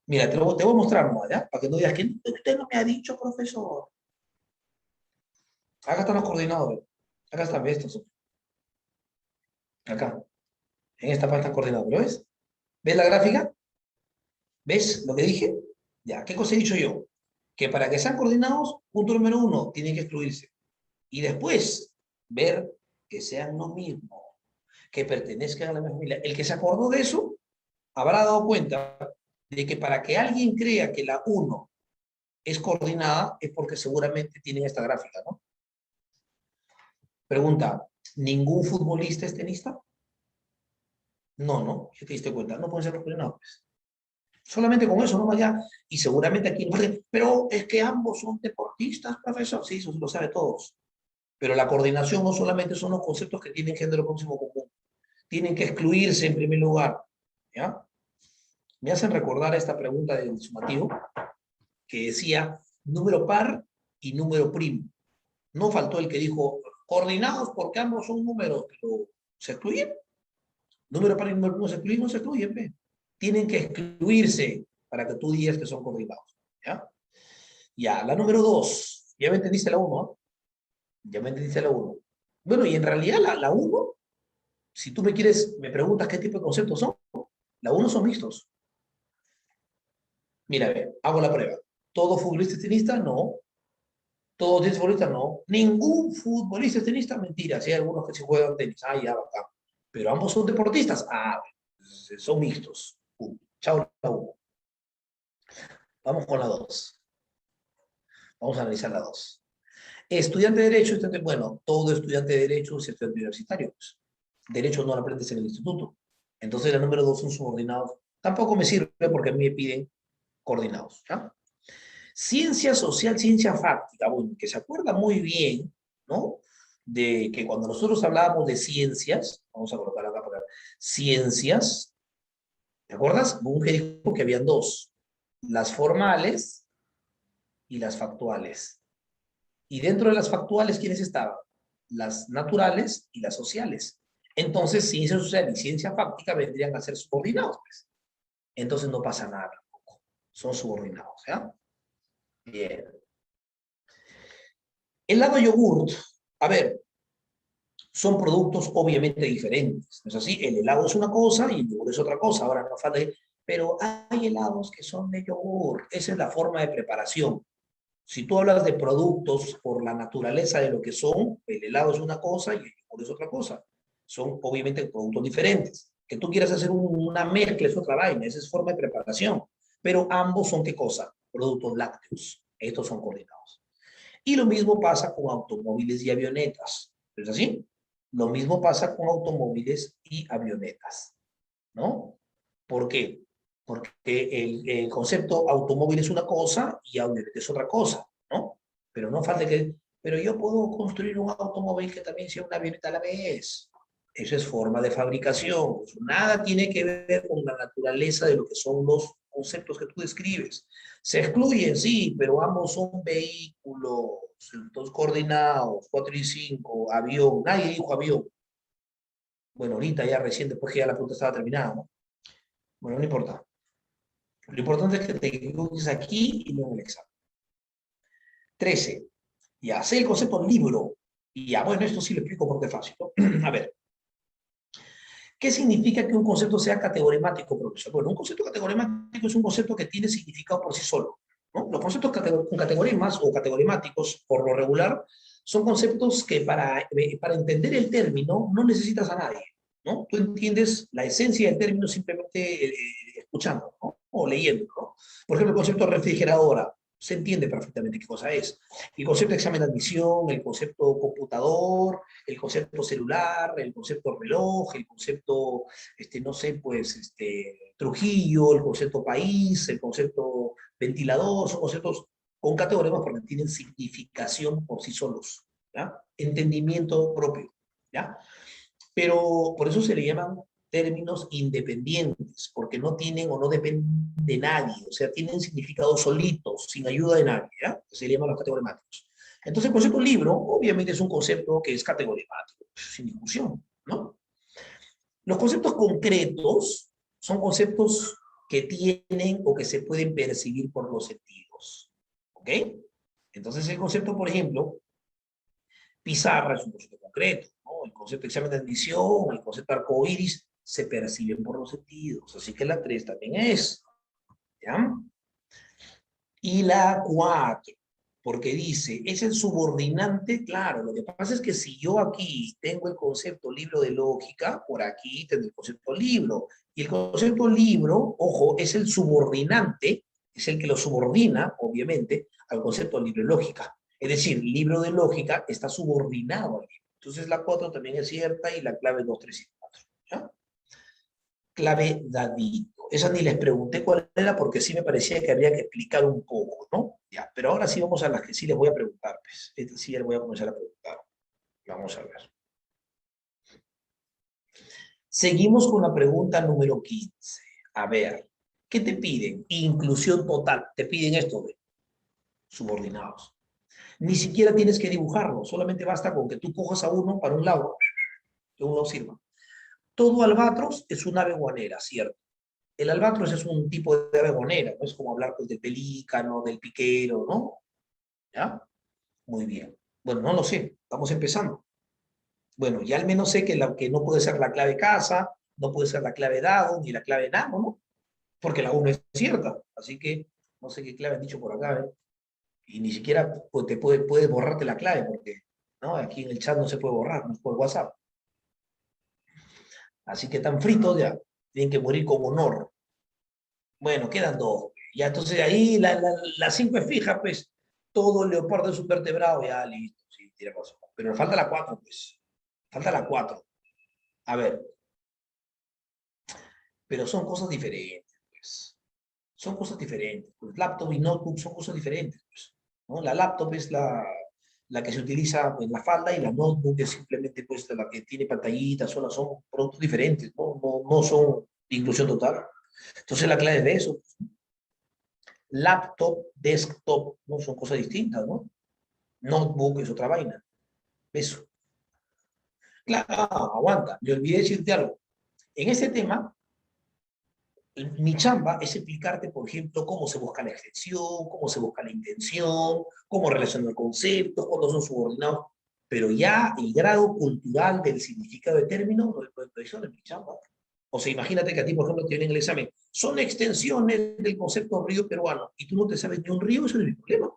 Mira, te voy a mostrar más, ¿ya? Para que no digas que usted no me ha dicho, profesor. Acá están los coordinadores. Acá están estos. Acá. En esta parte están coordinados. ¿Lo ves? ¿Ves la gráfica? ¿Ves lo que dije? Ya. ¿Qué cosa he dicho yo? Que para que sean coordinados, punto número 1, tienen que excluirse. Y después, ver que sean lo mismo, que pertenezcan a la misma familia. El que se acordó de eso, habrá dado cuenta de que para que alguien crea que la 1 es coordinada, es porque seguramente tienen esta gráfica, ¿no? Pregunta, ¿ningún futbolista es tenista? No, ya te diste cuenta, no pueden ser coordinados. Solamente con eso, no vaya. Y seguramente aquí, pero es que ambos son deportistas, profesor. Sí, eso lo sabe todos. Pero la coordinación no solamente son los conceptos que tienen género próximo común. Tienen que excluirse en primer lugar. ¿Ya? Me hacen recordar esta pregunta del sumativo que decía número par y número primo. No faltó el que dijo coordinados porque ambos son números, pero se excluyen. Número par y número primo se excluyen, no se excluyen. ¿Ve? Tienen que excluirse para que tú digas que son coordinados. ¿Ya? Ya, la número 2. Ya me entendiste la 1, ¿eh? Ya me entendiste la 1. Bueno, y en realidad la 1, si tú me preguntas qué tipo de conceptos son, la 1 son mixtos. Mira, ve, hago la prueba. ¿Todo futbolista es tenista? No. ¿Todo tenis futbolista? No. Ningún futbolista es tenista, mentira. Sí hay algunos que sí juegan tenis. Ah, ya, bacán. Pero ambos son deportistas. Ah, son mixtos. Chao, la 1. Vamos con la 2. Vamos a analizar la 2. Estudiante de Derecho, bueno, todo estudiante de Derecho es estudiante universitario. Pues. Derecho no lo aprendes en el instituto. Entonces la número 2 son subordinados. Tampoco me sirve porque a mí me piden coordinados. ¿Ya? Ciencia social, ciencia fáctica. Bueno, que se acuerda muy bien, ¿no? De que cuando nosotros hablábamos de ciencias, vamos a colocar acá para ver, ciencias, ¿te acuerdas? Bunge dijo que habían dos, las formales y las factuales. Y dentro de las factuales, ¿quiénes estaban? Las naturales y las sociales. Entonces, ciencia social y ciencia fáctica vendrían a ser subordinados, pues. Entonces no pasa nada tampoco. Son subordinados, ¿ya? Bien. Helado yogurt, a ver, son productos obviamente diferentes, ¿no es así? El helado es una cosa y el yogur es otra cosa, ahora no falta, pero hay helados que son de yogur, esa es la forma de preparación. Si tú hablas de productos por la naturaleza de lo que son, el helado es una cosa y el yogur es otra cosa. Son obviamente productos diferentes. Que tú quieras hacer una mezcla es otra vaina, esa es forma de preparación. Pero ambos son ¿qué cosa? Productos lácteos. Estos son coordinados. Y lo mismo pasa con automóviles y avionetas. ¿Es así? Lo mismo pasa con automóviles y avionetas, ¿no? ¿Por qué? Porque el concepto automóvil es una cosa y avioneta es otra cosa, ¿no? Pero no falta que, pero yo puedo construir un automóvil que también sea una avioneta a la vez. Eso es forma de fabricación. Eso nada tiene que ver con la naturaleza de lo que son los conceptos que tú describes. Se excluyen, sí, pero ambos son vehículos, dos coordinados, 4 y 5, avión. Nadie dijo avión. Bueno, ahorita ya recién, después que ya la pregunta estaba terminada, ¿no? Bueno, no importa. Lo importante es que te equivoques aquí y no en el examen. 13. Ya sé el concepto libro. Y ya, bueno, esto sí lo explico porque es fácil, ¿no? A ver. ¿Qué significa que un concepto sea categorimático, profesor? Bueno, un concepto categorimático es un concepto que tiene significado por sí solo, ¿no? Los conceptos con categorimas o categorimáticos, por lo regular, son conceptos que para entender el término no necesitas a nadie, ¿no? Tú entiendes la esencia del término simplemente escuchando, ¿no? O leyendo, ¿no? Por ejemplo, el concepto refrigeradora, se entiende perfectamente qué cosa es. El concepto de examen de admisión, el concepto computador, el concepto celular, el concepto reloj, el concepto, no sé, pues, Trujillo, el concepto país, el concepto ventilador, son conceptos con categorías porque tienen significación por sí solos, ¿ya? Entendimiento propio, ¿ya? Pero por eso se le llaman términos independientes, porque no tienen o no dependen de nadie, o sea, tienen significado solitos, sin ayuda de nadie, ¿ya? Se le llaman los categorimáticos. Entonces, el concepto libro, obviamente, es un concepto que es categorimático, sin discusión, ¿no? Los conceptos concretos son conceptos que tienen o que se pueden percibir por los sentidos, ¿ok? Entonces, el concepto, por ejemplo, pizarra es un concepto concreto, ¿no? El concepto de examen de admisión, el concepto arcoíris, se perciben por los sentidos, así que la 3 también es, ¿ya? Y la 4, porque dice, es el subordinante, claro, lo que pasa es que si yo aquí tengo el concepto libro de lógica, por aquí tengo el concepto libro, y el concepto libro, ojo, es el subordinante, es el que lo subordina, obviamente, al concepto libro de lógica. Es decir, libro de lógica está subordinado al libro. Entonces la 4 también es cierta y la clave es 2, 3 y 4. ¿Ya? Clave dadito. Esa ni les pregunté cuál era porque sí me parecía que habría que explicar un poco, ¿no? Ya, pero ahora sí vamos a las que sí les voy a preguntar, pues. Esta sí les voy a comenzar a preguntar. Vamos a ver. Seguimos con la pregunta número 15. A ver, ¿qué te piden? Inclusión total. Te piden esto de subordinados. Ni siquiera tienes que dibujarlo, solamente basta con que tú cojas a uno para un lado, que uno sirva. Todo albatros es un ave guanera, ¿cierto? El albatros es un tipo de ave gonera, no es como hablar pues, del pelícano, del piquero, ¿no? ¿Ya? Muy bien. Bueno, no lo sé, estamos empezando. Bueno, ya al menos sé que no puede ser la clave casa, no puede ser la clave dado, ni la clave namo, ¿no? Porque la 1 es cierta, así que no sé qué clave han dicho por acá, ¿eh? Y ni siquiera pues, puedes borrarte la clave, porque ¿no? Aquí en el chat no se puede borrar, no es por WhatsApp. Así que están fritos ya, tienen que morir con honor. Bueno, quedan dos. Ya entonces ahí la 5 es fija, pues. Todo leopardo es un vertebrado, ya listo. Sí, tiene razón. Pero falta la 4, pues. Falta la 4. A ver. Pero son cosas diferentes, pues. Son cosas diferentes. Pues laptop y notebook son cosas diferentes, pues. ¿No? La laptop es la que se utiliza en la falda, y la notebook es simplemente pues la que tiene pantallitas, son productos diferentes, no son inclusión total. Entonces la clave es de eso. Laptop, desktop, ¿no? Son cosas distintas, ¿no? Notebook es otra vaina. Eso. Claro, aguanta, me olvidé decirte algo. En ese tema, mi chamba es explicarte, por ejemplo, cómo se busca la extensión, cómo se busca la intención, cómo relacionar conceptos, cuándo son subordinados, pero ya el grado cultural del significado de términos eso no es mi chamba. O sea, imagínate que a ti, por ejemplo, te viene en el examen, son extensiones del concepto río peruano, y tú no te sabes ni un río, eso no es mi problema.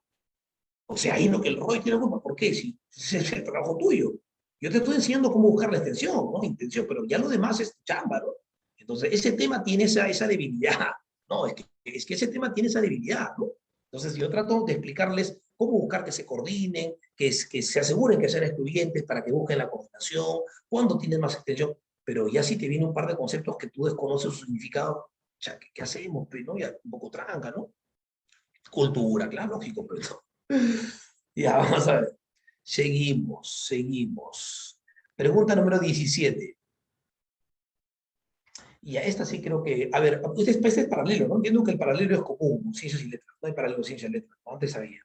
O sea, ahí no que el ROI tiene culpa, ¿por qué? Si es el trabajo tuyo. Yo te estoy enseñando cómo buscar la extensión, ¿no? Intención, pero ya lo demás es chamba, ¿no? Entonces, ese tema tiene esa debilidad, ¿no? Es que ese tema tiene esa debilidad, ¿no? Entonces, yo trato de explicarles cómo buscar que se coordinen, que se aseguren que sean excluyentes para que busquen la coordinación, cuándo tienen más extensión, pero ya si te viene un par de conceptos que tú desconoces su significado, ya, ¿qué hacemos? Pues, ¿no? Ya un poco tranca, ¿no? Cultura, claro, lógico, pero ya, vamos a ver. Seguimos. Pregunta número 17. Y a esta sí creo que... A ver, este es paralelo, ¿no? Entiendo que el paralelo es común, ¿no? Ciencias y letras. No hay paralelo ciencias y letras, ¿no? Antes había.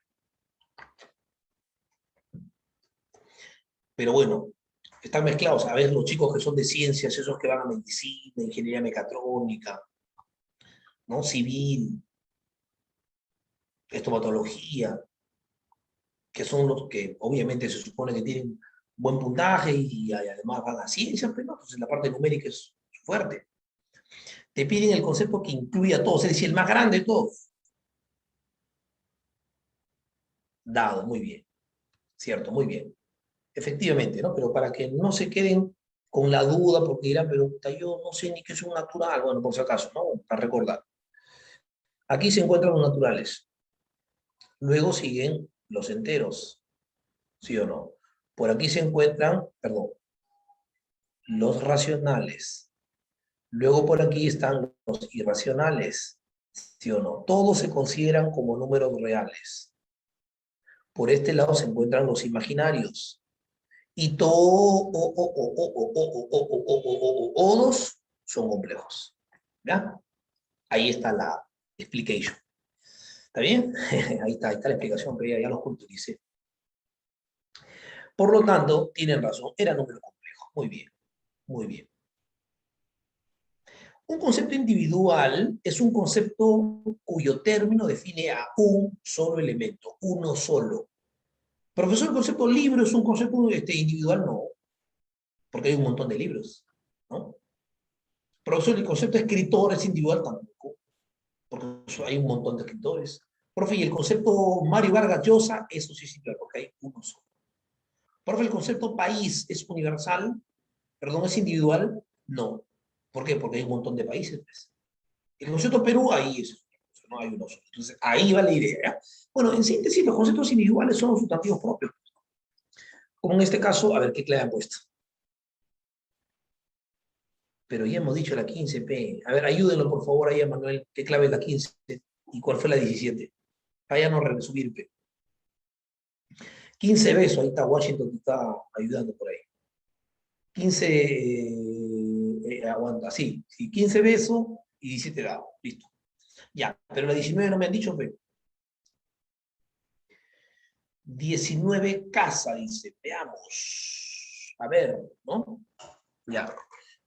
Pero bueno, están mezclados. A ver, los chicos que son de ciencias, esos que van a medicina, ingeniería mecatrónica, ¿no? Civil, estomatología, que son los que obviamente se supone que tienen buen puntaje y además van a ciencias, pero no, entonces la parte numérica es fuerte. Te piden el concepto que incluye a todos, es decir, el más grande de todos. Dado, muy bien. Cierto, muy bien. Efectivamente, ¿no? Pero para que no se queden con la duda, porque dirán, pero yo no sé ni qué es un natural, bueno, por si acaso, ¿no? Para recordar. Aquí se encuentran los naturales. Luego siguen los enteros, ¿sí o no? Por aquí se encuentran, perdón, los racionales. Luego por aquí están los irracionales, ¿sí o no? Todos se consideran como números reales. Por este lado se encuentran los imaginarios. Y todos son complejos. ¿Ya? Ahí está la explication. ¿Está bien? Ahí está la explicación, pero ya los culturicé. Por lo tanto, tienen razón, era número complejo. Muy bien, muy bien. Un concepto individual es un concepto cuyo término define a un solo elemento, uno solo. Profesor, ¿el concepto libro es un concepto individual? No, porque hay un montón de libros, ¿no? Profesor, ¿el concepto escritor es individual? Tampoco, porque hay un montón de escritores. Profe, ¿y el concepto Mario Vargas Llosa? Eso sí es individual, porque hay uno solo. Profe, ¿el concepto país es universal? Perdón, ¿es individual? No. ¿Por qué? Porque hay un montón de países, pues. El concepto Perú, ahí es, no hay uno solo. Entonces, ahí va la idea, ¿ya? Bueno, en síntesis, los conceptos individuales son los sustantivos propios. Como en este caso, a ver qué clave han puesto. Pero ya hemos dicho la 15P. A ver, ayúdenlo, por favor, ahí a Manuel, qué clave es la 15 y cuál fue la 17. Vaya no resubir, P. 15 besos, ahí está Washington, que está ayudando por ahí. 15, aguanta, sí, 15 besos y 17 dados, listo. Ya, pero la 19 no me han dicho, P. 19 casa, dice, veamos. A ver, ¿no? Ya.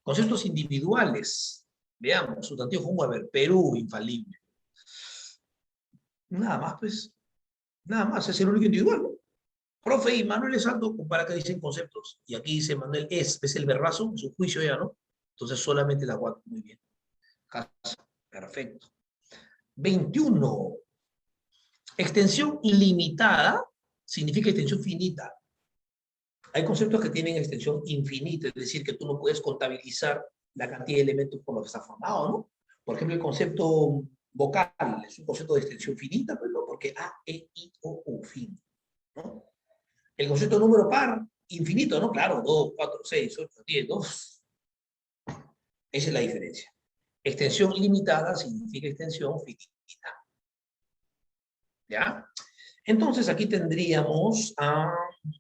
Conceptos individuales. Veamos, sustantivo común, a ver, Perú, infalible. Nada más, pues. Nada más, es el único individual, ¿no? Profe, y Manuel es alto, para acá dicen conceptos. Y aquí dice Manuel es el verbazo, su juicio ya, ¿no? Entonces solamente la 4, muy bien. Casa, perfecto. 21. Extensión ilimitada significa extensión finita. Hay conceptos que tienen extensión infinita, es decir, que tú no puedes contabilizar la cantidad de elementos por los que está formado, ¿no? Por ejemplo, el concepto vocal es un concepto de extensión finita, pues, ¿no? Porque A, E, I, O, U, fin, ¿no? El concepto número par, infinito, ¿no? Claro, 2, 4, 6, 8, 10, 2. Esa es la diferencia. Extensión limitada significa extensión finita. ¿Ya? Entonces aquí tendríamos a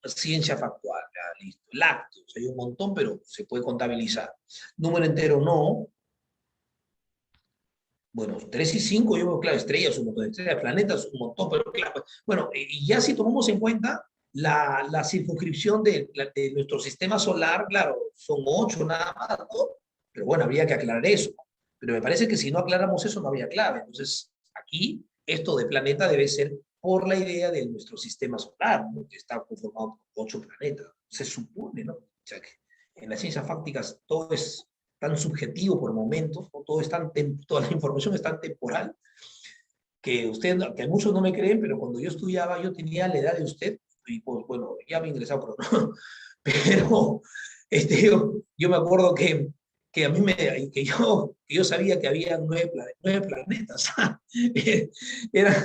ciencia factual, ya, listo. Lácteos, hay un montón, pero se puede contabilizar. Número entero no. Bueno, 3 y 5, yo veo, claro, estrellas, un montón de estrellas, planetas, un montón, pero claro, bueno, y ya si tomamos en cuenta la circunscripción de nuestro sistema solar, claro, son 8 nada más, ¿no? Pero bueno, habría que aclarar eso. Pero me parece que si no aclaramos eso no habría clave. Entonces, aquí, esto de planeta debe ser por la idea de nuestro sistema solar, ¿no? Que está conformado por 8 planetas. Se supone, ¿no? O sea, que en las ciencias fácticas todo es tan subjetivo por momentos, ¿no? Toda la información es tan temporal, que muchos no me creen, pero cuando yo estudiaba, yo tenía la edad de usted, y pues bueno, ya me he ingresado, pero, no, pero yo me acuerdo que a mí que yo sabía que había 9 planetas. eran,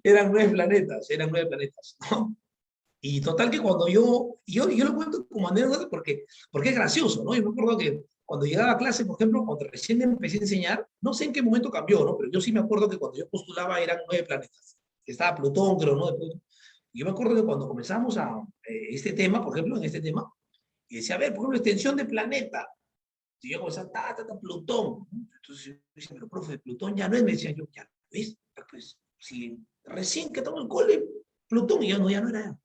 eran 9 planetas, ¿no? Y total que cuando yo lo cuento como anécdota porque es gracioso, ¿no? Yo me acuerdo que cuando llegaba a clase, por ejemplo, cuando recién empecé a enseñar, no sé en qué momento cambió, ¿no? Pero yo sí me acuerdo que cuando yo postulaba eran 9 planetas. Estaba Plutón, creo, ¿no? Y yo me acuerdo que cuando comenzamos este tema, por ejemplo, en este tema, y decía, a ver, por ejemplo, extensión de planeta. Y yo comenzaba, Plutón. Entonces yo decía, pero profe, Plutón ya no es, me decían yo, ya no es. Pues, si recién que estamos en el cole, Plutón, y yo no, ya no era.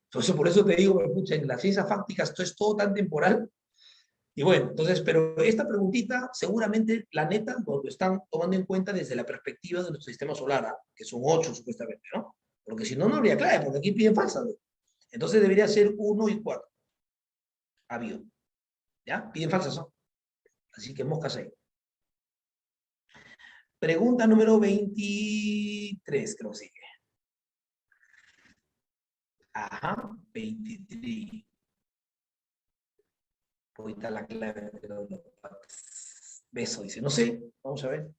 Entonces, por eso te digo, pucha, en las ciencias fácticas esto es todo tan temporal. Y bueno, entonces, pero esta preguntita, seguramente planeta lo están tomando en cuenta desde la perspectiva de nuestro sistema solar, ¿ah? Que son 8 supuestamente, ¿no? Porque si no, no habría clave, porque aquí piden falsas, ¿no? Entonces debería ser 1 y 4. Habido. ¿Ya? Piden falsas, ¿no? Así que moscas ahí. Pregunta número 23, creo que sigue. Ajá, 23. Ahí está la clave de los beso, dice. No sé, vamos a ver.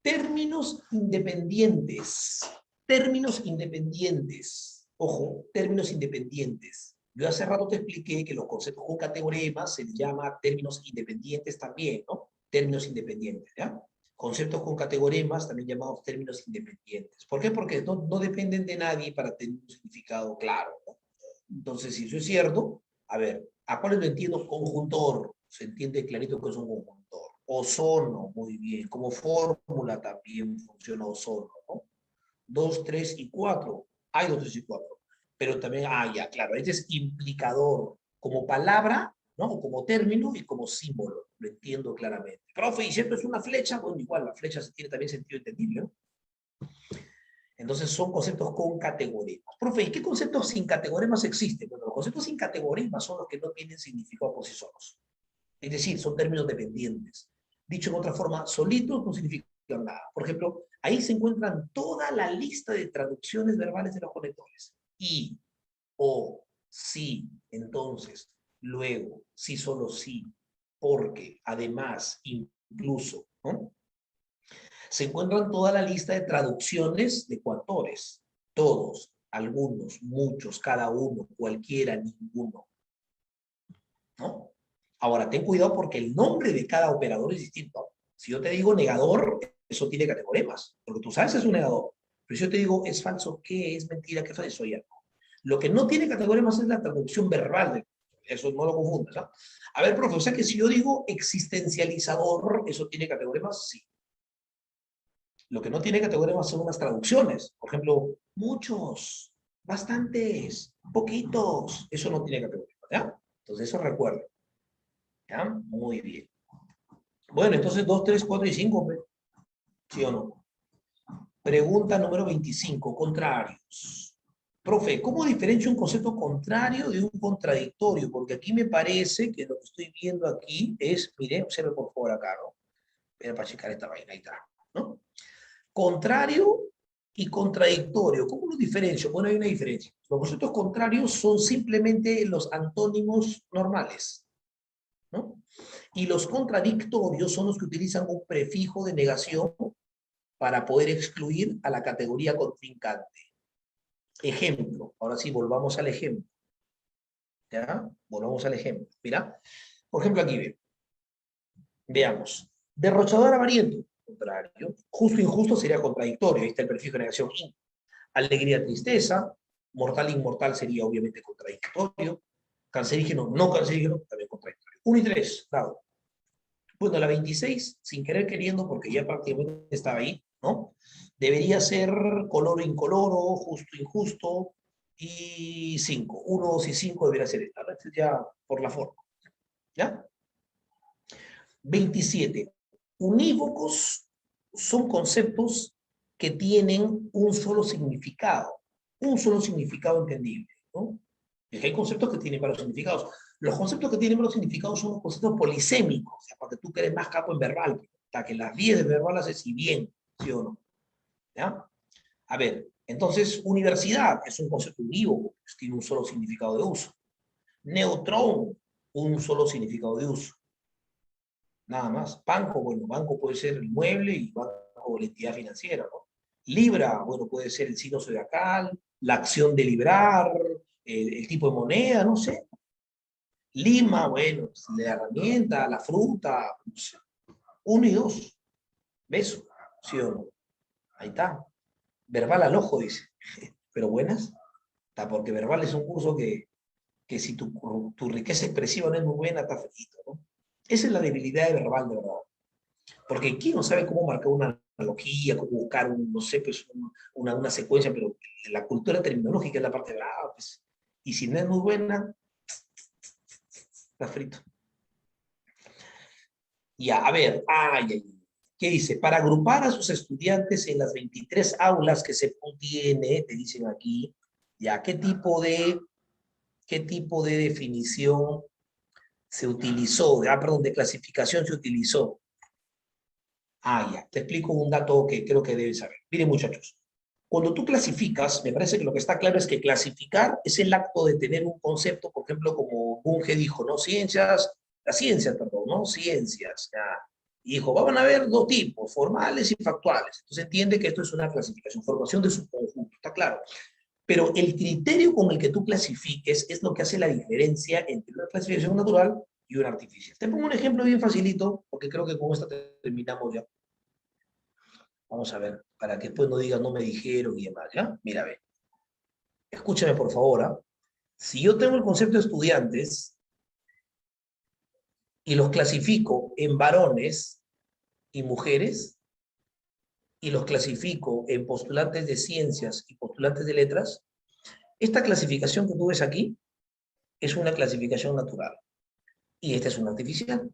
Términos independientes. Términos independientes. Ojo, términos independientes. Yo hace rato te expliqué que los conceptos con categoremas se les llama términos independientes también, ¿no? Términos independientes, ¿ya? Conceptos con categoremas también llamados términos independientes. ¿Por qué? Porque no dependen de nadie para tener un significado claro, ¿no? Entonces, si eso es cierto, a ver, ¿a cuáles lo entiendo? Conjuntor. Se entiende clarito que es un conjuntor. Ozono, muy bien. Como fórmula también funciona ozono, ¿no? 2, 3 y 4. Hay 2, 3 y 4. Pero también, ya, claro, este es implicador como palabra, ¿no? O como término y como símbolo. Lo entiendo claramente. Profe, ¿y si esto es una flecha? Bueno, igual, la flecha tiene también sentido entendible, ¿no? Entonces son conceptos con categoremas. Profe, ¿y qué conceptos sin categoremas existen? Bueno, los conceptos sin categoremas son los que no tienen significado por sí solos. Es decir, son términos dependientes. Dicho en otra forma, solitos no significan nada. Por ejemplo, ahí se encuentran toda la lista de traducciones verbales de los conectores. Y, o, sí, entonces, luego, sí, solo sí, porque, además, incluso, ¿no? Se encuentran toda la lista de traducciones de coactores. Todos, algunos, muchos, cada uno, cualquiera, ninguno. ¿No? Ahora, ten cuidado porque el nombre de cada operador es distinto. Si yo te digo negador, eso tiene categoremas, porque tú sabes que es un negador. Pero si yo te digo es falso, ¿qué es mentira? ¿Qué es eso? Ya no. Lo que no tiene categoremas es la traducción verbal. Eso no lo confundas. ¿No? A ver, profe, o sea que si yo digo existencializador, ¿eso tiene categoremas? Sí. Lo que no tiene categoremas son unas traducciones. Por ejemplo, muchos, bastantes, poquitos. Eso no tiene categoremas. ¿Ya? Entonces eso recuerda. ¿Ya? Muy bien. Bueno, entonces 2, 3, 4 y 5, ¿sí o no? Pregunta número 25, contrarios. Profe, ¿cómo diferencio un concepto contrario de un contradictorio? Porque aquí me parece que lo que estoy viendo aquí es, mire, observe por favor acá, ¿no? Espera para checar esta vaina, ahí está, ¿no? Contrario y contradictorio, ¿cómo los diferencio? Bueno, hay una diferencia. Los conceptos contrarios son simplemente los antónimos normales, ¿no? Y los contradictorios son los que utilizan un prefijo de negación para poder excluir a la categoría contrincante. Ejemplo, ahora sí, volvamos al ejemplo. ¿Ya? Volvamos al ejemplo. Mira, por ejemplo aquí veamos. Derrochador avariento. contrario. Justo, injusto sería contradictorio, ahí está el prefijo de negación in. Alegría, tristeza. Mortal, inmortal sería obviamente contradictorio. Cancerígeno, no cancerígeno, también contradictorio. 1 y 3, dado. Bueno, la 26, sin querer queriendo, porque ya prácticamente estaba ahí, ¿no? Debería ser coloro, incoloro, justo, injusto, y 5. 1, 2 y 5 debería ser esta. Este ya por la forma. ¿Ya? 27. Unívocos son conceptos que tienen un solo significado entendible, ¿no? Es que hay conceptos que tienen varios significados. Los conceptos que tienen varios significados son los conceptos polisémicos, o sea, porque tú que eres más capo en verbal, hasta que las 10 de verbal haces y bien, ¿sí o no? ¿Ya? A ver, entonces, universidad es un concepto unívoco, pues tiene un solo significado de uso. Neutrón, un solo significado de uso. Nada más. Banco, bueno, banco puede ser el inmueble y banco la entidad financiera, ¿no? Libra, bueno, puede ser el signo zodiacal, la acción de librar, el tipo de moneda, no sé. Lima, bueno, la herramienta, la fruta, no sé. 1 y 2. ¿Ves? ¿Sí o no? Ahí está. Verbal al ojo, dice. Pero buenas. Está porque verbal es un curso que si tu riqueza expresiva no es muy buena, está frito, ¿no? Esa es la debilidad de verbal, de verdad. Porque ¿quién no sabe cómo marcar una analogía, cómo buscar no sé, pues, una secuencia, pero la cultura terminológica es la parte brava, pues. Y si no es muy buena, está frito. Ya, a ver, ¿qué dice? Para agrupar a sus estudiantes en las 23 aulas que se tiene, te dicen aquí, ya, ¿qué tipo de definición se utilizó? Perdón, de clasificación se utilizó. Ya, te explico un dato que creo que debes saber. Miren, muchachos, cuando tú clasificas, me parece que lo que está claro es que clasificar es el acto de tener un concepto, por ejemplo, como Bunge dijo, ¿no? Perdón, ¿no? Ciencias, ya. Y dijo, van a haber dos tipos, formales y factuales. Entonces entiende que esto es una clasificación, formación de su conjunto, está claro. Pero el criterio con el que tú clasifiques es lo que hace la diferencia entre una clasificación natural y una artificial. Te pongo un ejemplo bien facilito, porque creo que con esto terminamos ya. Vamos a ver, para que después no digan no me dijeron y demás, ¿ya? Mira, ve. Escúchame por favor, ¿ah? Si yo tengo el concepto de estudiantes y los clasifico en varones y mujeres, y los clasifico en postulantes de ciencias y postulantes de letras, esta clasificación que tú ves aquí es una clasificación natural. Y esta es una artificial.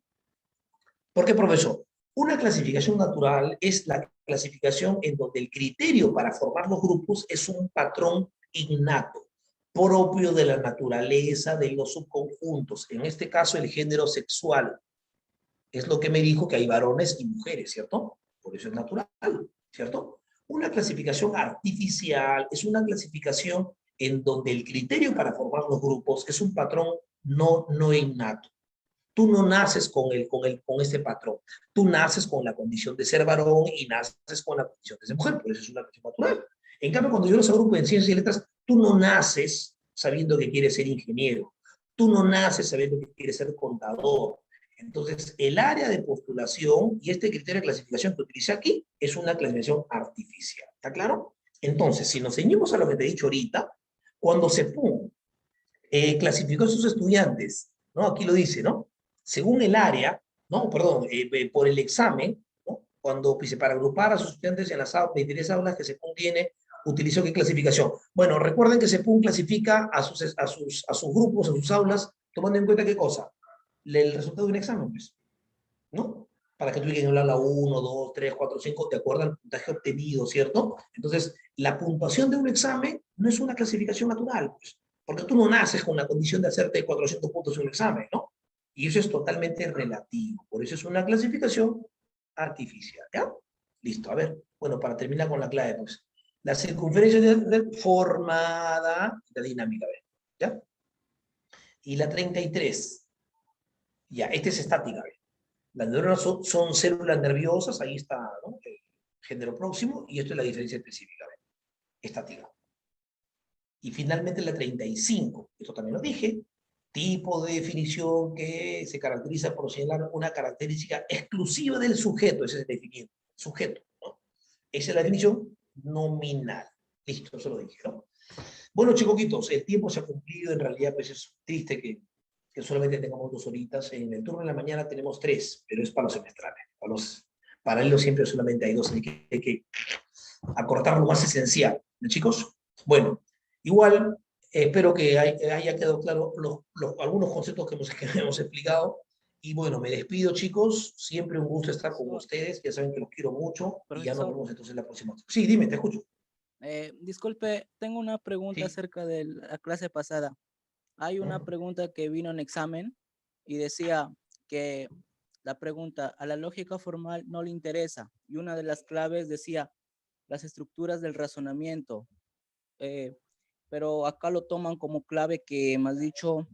¿Por qué, profesor? Una clasificación natural es la clasificación en donde el criterio para formar los grupos es un patrón innato, propio de la naturaleza de los subconjuntos, en este caso el género sexual. Es lo que me dijo que hay varones y mujeres, ¿cierto? Por eso es natural, ¿cierto? Una clasificación artificial es una clasificación en donde el criterio para formar los grupos es un patrón no innato. Tú no naces con este patrón. Tú naces con la condición de ser varón y naces con la condición de ser mujer. Por eso es una cuestión natural. En cambio, cuando yo los agrupo en ciencias y letras, tú no naces sabiendo que quieres ser ingeniero. Tú no naces sabiendo que quieres ser contador. Entonces, el área de postulación y este criterio de clasificación que utilicé aquí es una clasificación artificial. ¿Está claro? Entonces, si nos ceñimos a lo que te he dicho ahorita, cuando CEPUM clasificó a sus estudiantes, ¿no? Aquí lo dice, ¿no? Según el área, no, perdón, por el examen, ¿no? Cuando pues, para agrupar a sus estudiantes en las 23 aulas que CEPUM tiene, utilizó qué clasificación. Bueno, recuerden que CEPUM clasifica a sus grupos, a sus aulas, tomando en cuenta qué cosa, el resultado de un examen, pues, ¿no? Para que tú digas en el aula 1, 2, 3, 4, 5, de acuerdo al puntaje obtenido, ¿cierto? Entonces, la puntuación de un examen no es una clasificación natural, pues, porque tú no naces con la condición de hacerte 400 puntos en un examen, ¿no? Y eso es totalmente relativo, por eso es una clasificación artificial, ¿ya? Listo, a ver, bueno, para terminar con la clave, pues, la circunferencia formada, la dinámica, ¿ya? Y la 33, ya, esta es estática, ¿ves? Las neuronas son células nerviosas, ahí está, ¿no? El género próximo, y esto es la diferencia específica, ¿ves? Estática. Y finalmente la 35, esto también lo dije, tipo de definición que se caracteriza por señalar una característica exclusiva del sujeto, ese es el definido. sujeto, ¿no? Esa es la definición nominal. Listo, eso lo dije, ¿no? Bueno, chicoquitos, el tiempo se ha cumplido, en realidad pues es triste que solamente tengamos 2 horitas. En el turno de la mañana tenemos 3, pero es para los semestrales. Para los paralelos siempre solamente hay 2, así que hay que acortar lo más esencial. ¿No, chicos? Bueno, igual espero que haya quedado claro algunos conceptos que hemos explicado. Y bueno, me despido, chicos. Siempre un gusto estar con ustedes. Ya saben que los quiero mucho. Y ya nos Profesor. vemos entonces la próxima. Sí, dime, te escucho. Disculpe, tengo una pregunta Sí. acerca de la clase pasada. Hay una pregunta que vino en examen y decía que la pregunta a la lógica formal no le interesa. Y una de las claves decía las estructuras del razonamiento. Pero acá lo toman como clave que me has dicho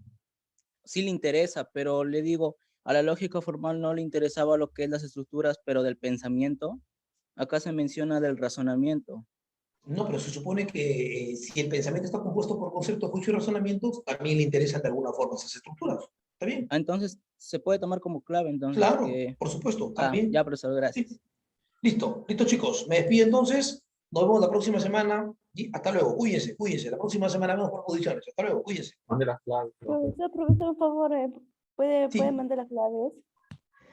sí le interesa, pero le digo, a la lógica formal no le interesaba lo que es las estructuras, pero del pensamiento. Acá se menciona del razonamiento. No, pero se supone que si el pensamiento está compuesto por conceptos, juicios y razonamientos, también le interesan de alguna forma esas estructuras. ¿Está bien? Entonces, se puede tomar como clave, entonces, Claro, que... por supuesto, Ah, también. ya, profesor, gracias. Sí. Listo, listo, chicos. Me despido entonces. Nos vemos la próxima semana. Y hasta luego. Cuídense, cuídense. La próxima semana vemos por audiciones. Hasta luego, cuídense. Mande las claves, profe. Profesor, por favor, ¿puede Sí. mandar las claves?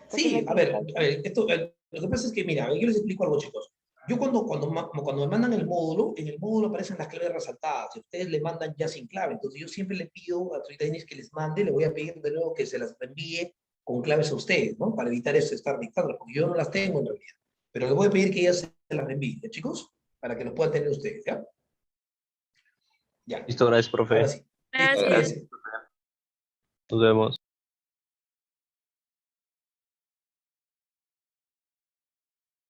Porque Sí, me a ver, falta. esto, lo que pasa es que, mira, yo les explico algo, chicos. Yo cuando me mandan el módulo, en el módulo aparecen las claves resaltadas, y ustedes le mandan ya sin clave. Entonces yo siempre le pido a señorita Denise que les mande, le voy a pedir de nuevo que se las envíe con claves a ustedes, ¿no? Para evitar eso, estar dictando, porque yo no las tengo en realidad. Pero les voy a pedir que ellas se las envíen, ¿ya, chicos? Para que los puedan tener ustedes, ¿ya? Ya. Listo, gracias, profe. Ahora sí. Listo, Gracias. cuídense. Nos vemos.